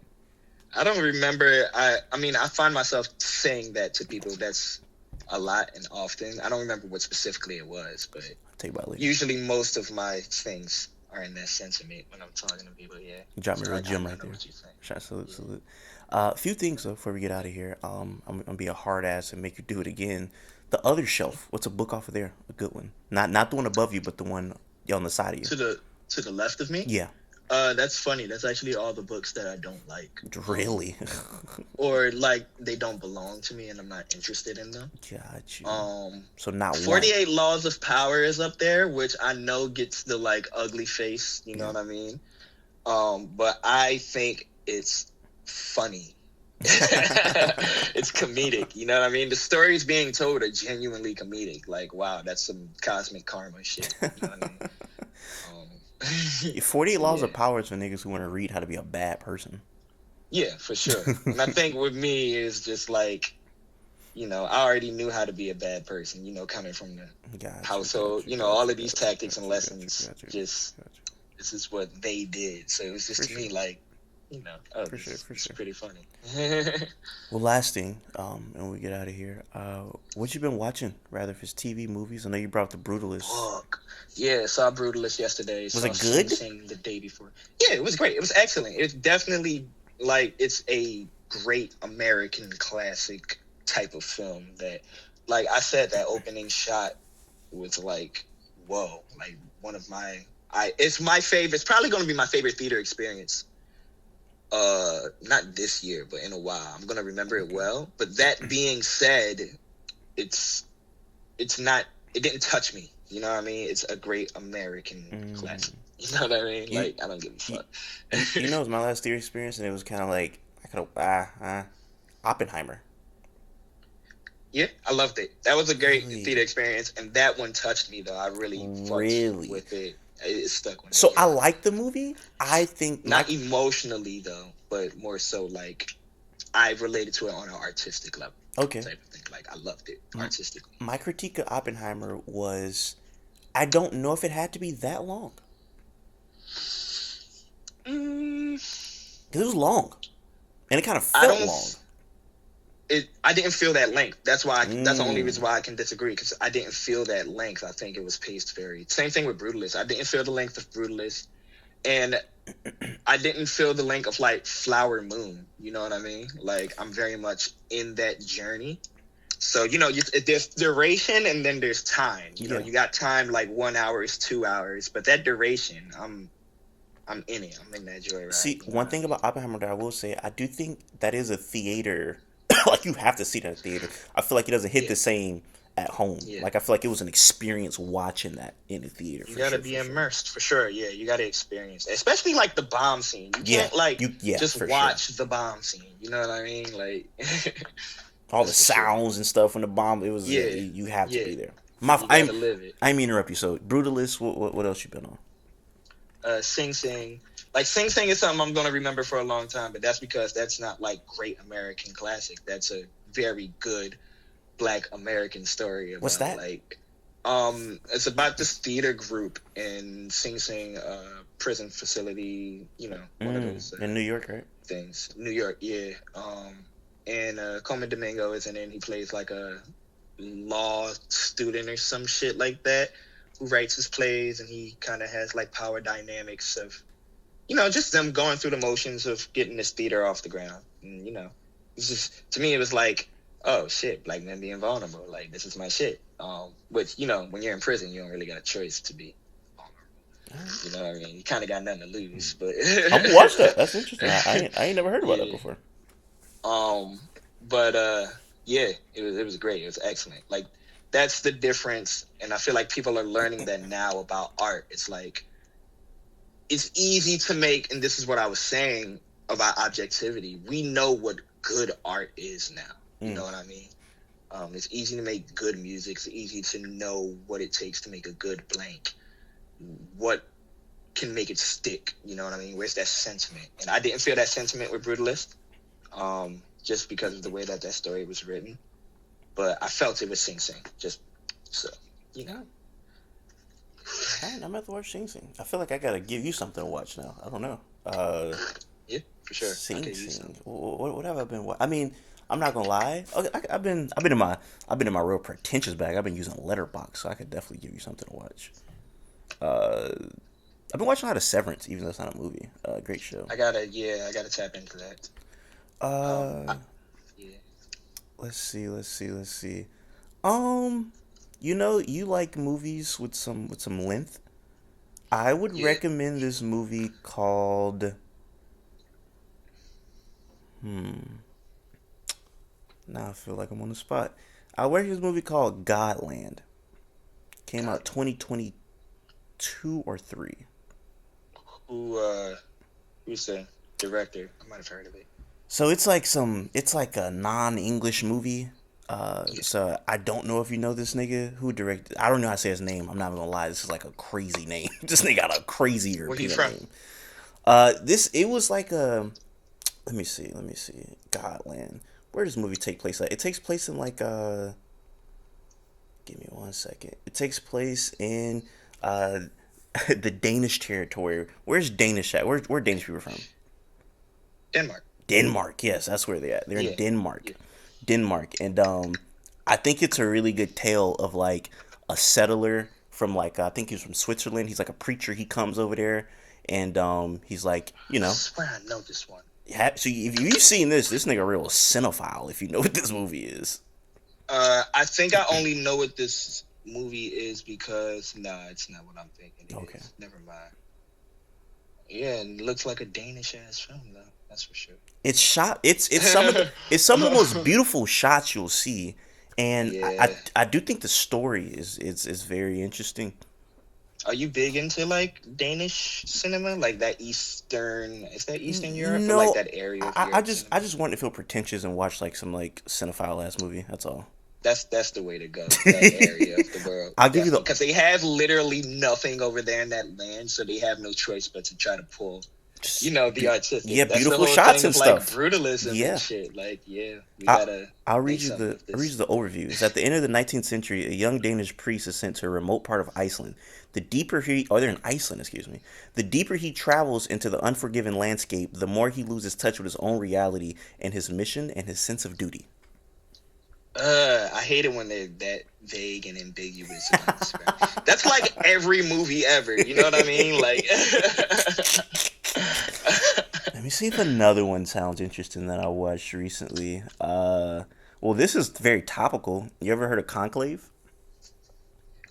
I don't remember. I mean, I find myself saying that to people. That's a lot and often. I don't remember what specifically it was, but I'll tell you about it later. usually most of my things are in that sentiment when I'm talking to people. Yeah. You dropped me So a real I gem right know there. what you think. Shout salute, Yeah. salute. A few things though before we get out of here. I'm gonna be a hard ass and make you do it again. The other shelf. What's a book off of there? A good one. Not the one above you, but the one on the side of you. To the left of me. Yeah. That's funny. That's actually all the books that I don't like. Really? Or like they don't belong to me and I'm not interested in them. Got you. Um, So not one. 48 Laws of Power is up there, which I know gets the like ugly face, you know Yeah. what I mean? But I think it's funny. It's comedic, you know what I mean? The stories being told are genuinely comedic. Like, wow, that's some cosmic karma shit. You know what I mean? Um, 48 Laws yeah, of Power is for niggas who want to read how to be a bad person. yeah, for sure. And I think with me is just like, I already knew how to be a bad person, coming from the Got you, got household, you, got all you, of these got you, tactics and got you, got you, lessons, got you, just got you. this is what they did. So it was just For to sure. me like, oh, For sure, for it's sure. pretty funny. Well, last thing, and we get out of here. What you been watching? Rather, if it's TV, movies. I know you brought up The Brutalist. Fuck. Yeah, saw Brutalist yesterday. Was Saw it Sing good? Sing the day before. Yeah, it was great. It was excellent. It's definitely like it's a great American classic type of film that, like I said, that opening shot was like, whoa, like one of my, it's my favorite. It's probably going to be my favorite theater experience. Not this year, but in a while. I'm gonna remember it Okay. well. But that being said, it's it's not. It didn't touch me. You know what I mean? It's a great American Mm. classic. You know what I mean? You, Like I don't give a you, fuck. you know, it was my last theater experience, and it was kind of like I could have Oppenheimer. Yeah, I loved it. That was a great Really, theater experience, and that one touched me though. I really fucked really. with it. It stuck with me. So I Yeah, like the movie. I think my not emotionally though, but more so like I related to it on an artistic level okay. type of thing. Like I loved it M- artistically. My critique of Oppenheimer was I don't know if it had to be that long. Mm, 'Cause it was long, and it kind of I felt long. don't. I didn't feel that length. That's why. That's the only reason Mm. why I can disagree because I didn't feel that length. I think it was paced very. Same thing with Brutalist. I didn't feel the length of Brutalist, and I didn't feel the length of like Flower Moon. You know what I mean? Like I'm very much in that journey. So there's duration and then there's time. Yeah. You got time like 1 hour is 2 hours, but that duration, I'm in it. I'm in that joyride. See, You know one what I thing mean? about Oppenheimer that I will say, I do think that is a theater. Like you have to see that in a theater. I feel like it doesn't hit Yeah, the same at home. yeah. Like I feel like it was an experience watching that in a theater You for gotta sure, be for sure. immersed for sure. Yeah, you gotta experience, it. Especially like the bomb scene. You Yeah, can't like yeah, just for sure. watch the bomb scene. You know what I mean? Like All the that's for sure. sounds and stuff when the bomb. It was yeah. Yeah, You have to yeah. be there. My You I'm gotta live it. I didn't mean to interrupt you. So Brutalist. What else you been on? Sing Sing, like Sing Sing is something I'm gonna remember for a long time. But that's because that's not like great American classic. That's a very good Black American story What's about that? like it's about this theater group in Sing Sing prison facility, one of those In New York, right? things. New York, yeah. And Coleman Domingo is in it and he plays like a law student or some shit like that who writes his plays and he kind of has like power dynamics of just them going through the motions of getting this theater off the ground. And it's just to me it was like, oh shit, Black men being vulnerable, like this is my shit. Which when you're in prison you don't really got a choice to be vulnerable. You know what I mean? You kind of got nothing to lose, but I'm gonna watch that. That's interesting. I ain't never heard about that yeah. before. Um, but yeah, it was great. It was excellent. Like that's the difference, and I feel like people are learning that now about art. It's like it's easy to make, and this is what I was saying about objectivity. We know what good art is now. You know Mm. what I mean? It's easy to make good music. It's easy to know what it takes to make a good blank. What can make it stick? You know what I mean? Where's that sentiment? And I didn't feel that sentiment with Brutalist, just because of the way that story was written. But I felt it with Sing Sing, just so you know. Alright, I'm about to watch Sing Sing. I feel like I gotta give you something to watch now. I don't know. Yeah, for sure. I Sing could use Sing. some. What have I been? I mean, I'm not gonna lie. Okay, I've been in my real pretentious bag. I've been using Letterbox, so I could definitely give you something to watch. Uh, I've been watching a lot of Severance, even though it's not a movie. Great show. I gotta tap into that. Uh, I, yeah, let's see. Um, you like movies with some length. I would yeah. recommend this movie called. Hmm. Now I feel like I'm on the spot. I watched this movie called Godland. Came out God, 2022 or three. who who's the director? I might have heard of it. So it's like a non-English movie. Yeah. So I don't know if you know this nigga who directed. I don't know how to say his name. I'm not gonna lie. This is like a crazy name. This nigga got a crazy Where he European from? name. This it was like a. Let me see. Godland. Where does this movie take place at? It takes place in like Give me 1 second. It takes place in uh the Danish territory. Where's Danish at? Where Danish people from? Denmark. Denmark. Yes, that's where they're at. They're in Yeah, Denmark. yeah. Denmark, and I think it's a really good tale of like a settler from like I think he's from Switzerland. He's like a preacher. He comes over there, and he's like I swear I know this one. so if you've seen this nigga real cinephile. If you know what this movie is. I think I only know what this movie is because nah, it's not what I'm thinking it Okay. is. Never mind. Yeah, it looks like a Danish ass film though. That's for sure. It's shot. It's some of the most beautiful shots you'll see, and I, Yeah. I, I do think the story is very interesting. Are you big into like Danish cinema, like that Eastern? Is that Eastern Europe or like No, that area of I Europe just cinema? I just wanted to feel pretentious and watch like some like cinephile ass movie. That's all. That's the way to go. That area of the world, I'll give you definitely, the because they have literally nothing over there in that land, so they have no choice but to try to pull, just the yeah, artistic. That's the beautiful whole shots thing and of like stuff. brutalism and Yeah, shit. Like, yeah, we I gotta I'll read make you something the of I'll read you this. the overview. It's at the end of the 19th century, a young Danish priest is sent to a remote part of Iceland. They're in Iceland, excuse me. The deeper he travels into the unforgiving landscape, the more he loses touch with his own reality and his mission and his sense of duty. I hate it when they're that vague and ambiguous about describing. That's like every movie ever. You know what I mean? Like, Let me see if another one sounds interesting that I watched recently. Well, this is very topical. You ever heard of Conclave?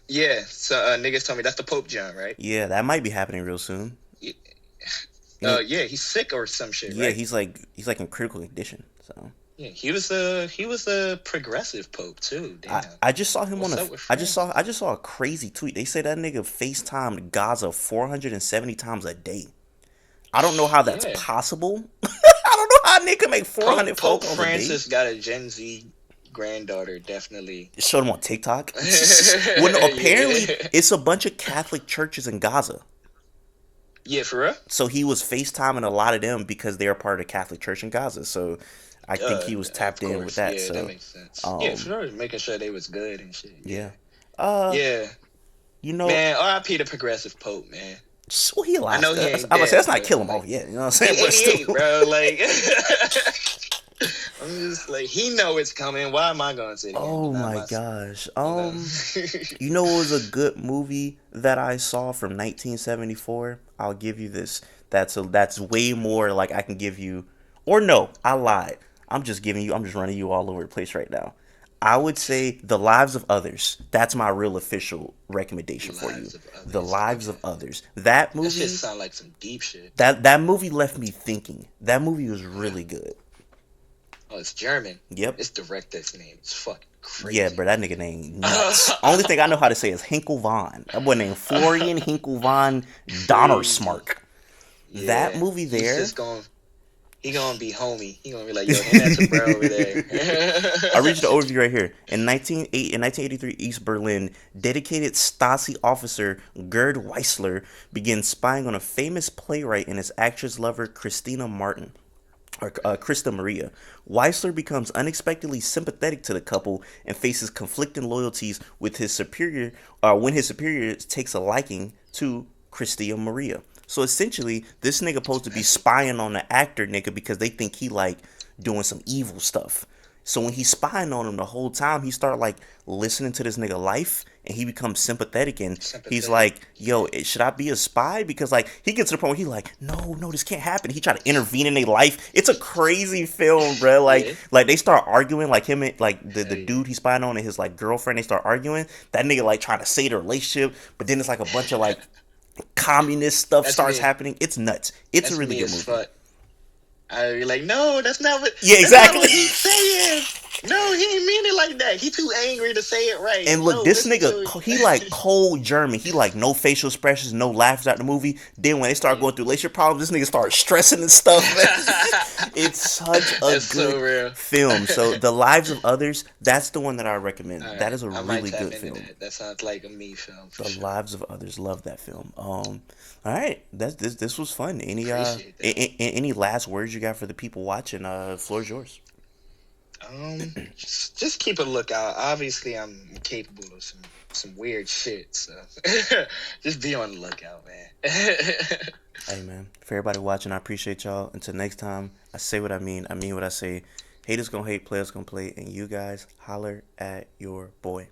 yeah. So niggas told me that's the Pope John, right? Yeah, that might be happening real soon. Yeah, You know, yeah, he's sick or some shit, yeah, right? he's like in critical condition. So Yeah, he was a progressive Pope too. I, Damn, I just saw him on what's a up with I just saw France? I just saw a crazy tweet. They say that nigga FaceTimed Gaza 470 times a day. I don't know how that's Yeah, possible. I don't know how a nigga make Pope 400 phone Pope calls a day. Francis got a Gen Z granddaughter, definitely. Showed him on TikTok. Well, no, apparently Yeah, it's a bunch of Catholic churches in Gaza. yeah, for real. So he was FaceTiming a lot of them because they're part of the Catholic Church in Gaza. So I think he was Of tapped in with course, that. yeah, that So makes sense. Yeah, for um sure, making sure they was good and shit. Yeah, yeah. Uh yeah, you know man. R.I.P. the progressive Pope, man. well, he I alive know he still. ain't I'm gonna say dead, that's not but kill him off like yet. You know what I'm he saying? But 88, still bro. Like, I'm just like he know it's coming. Why am I going to sit here and Oh deny my myself? gosh. You know. You know what was a good movie that I saw from 1974? I'll give you this. That's way more like I can give you. Or no, I lied. I'm just running you all over the place right now. I would say The Lives of Others. That's my real official recommendation for you. Lives of The others. Lives Okay. of Others. That That shit movie, sound like some deep shit. that movie left me thinking. That movie was really good. Oh, it's German. Yep. Its director's name is fucking Yeah, crazy. bro, that nigga name nuts. Only thing I know how to say is Hinkle Von. That boy named Florian Hinkle Von Crazy. Donnersmark. That Yeah. movie He's there, just going. He gonna be homie. He gonna be like, yo, hand that to bro over there. I read you the overview right here. In 1983, East Berlin, dedicated Stasi officer Gerd Weissler begins spying on a famous playwright and his actress lover Christina Martin. Or Krista Maria. Weissler becomes unexpectedly sympathetic to the couple and faces conflicting loyalties with his superior when his superior takes a liking to Christina Maria. So essentially, this nigga supposed to be spying on the actor nigga because they think he like doing some evil stuff. So when he's spying on him the whole time, he start like listening to this nigga life, and he becomes sympathetic, and he's Sympathetic. like, "Yo, should I be a spy?" Because like he gets to the point where he like, "No, no, this can't happen." He try to intervene in their life. It's a crazy film, bro. Yeah. Like they start arguing, like him and like the Hell yeah. dude he's spying on and his like girlfriend. They start arguing. That nigga like trying to save the relationship, but then it's like a bunch of like communist stuff That's starts me. happening. It's nuts. It's a That's really me good as movie. fuck. I be like, no, Yeah, that's not exactly. what he's saying. No, he ain't mean it like that. He too angry to say it right. And look, No, this listen to nigga, he like cold German. He like no facial expressions, no laughs out the movie. Then when they start going through relationship problems, this nigga starts stressing and stuff. Man. It's such a That's good so real. film. So The Lives of Others, that's the one that I recommend. All That right, is a I might really tap good into film. that. That sounds like a me film for The sure. Lives of Others, love that film. All right, this was fun. Appreciate that. Any last words you got for the people watching? Floor's yours. Just keep a lookout. Obviously, I'm capable of some weird shit, so just be on the lookout, man. Hey man, for everybody watching, I appreciate y'all. Until next time, I say what I mean what I say. Haters gonna hate, players gonna play, and you guys holler at your boy.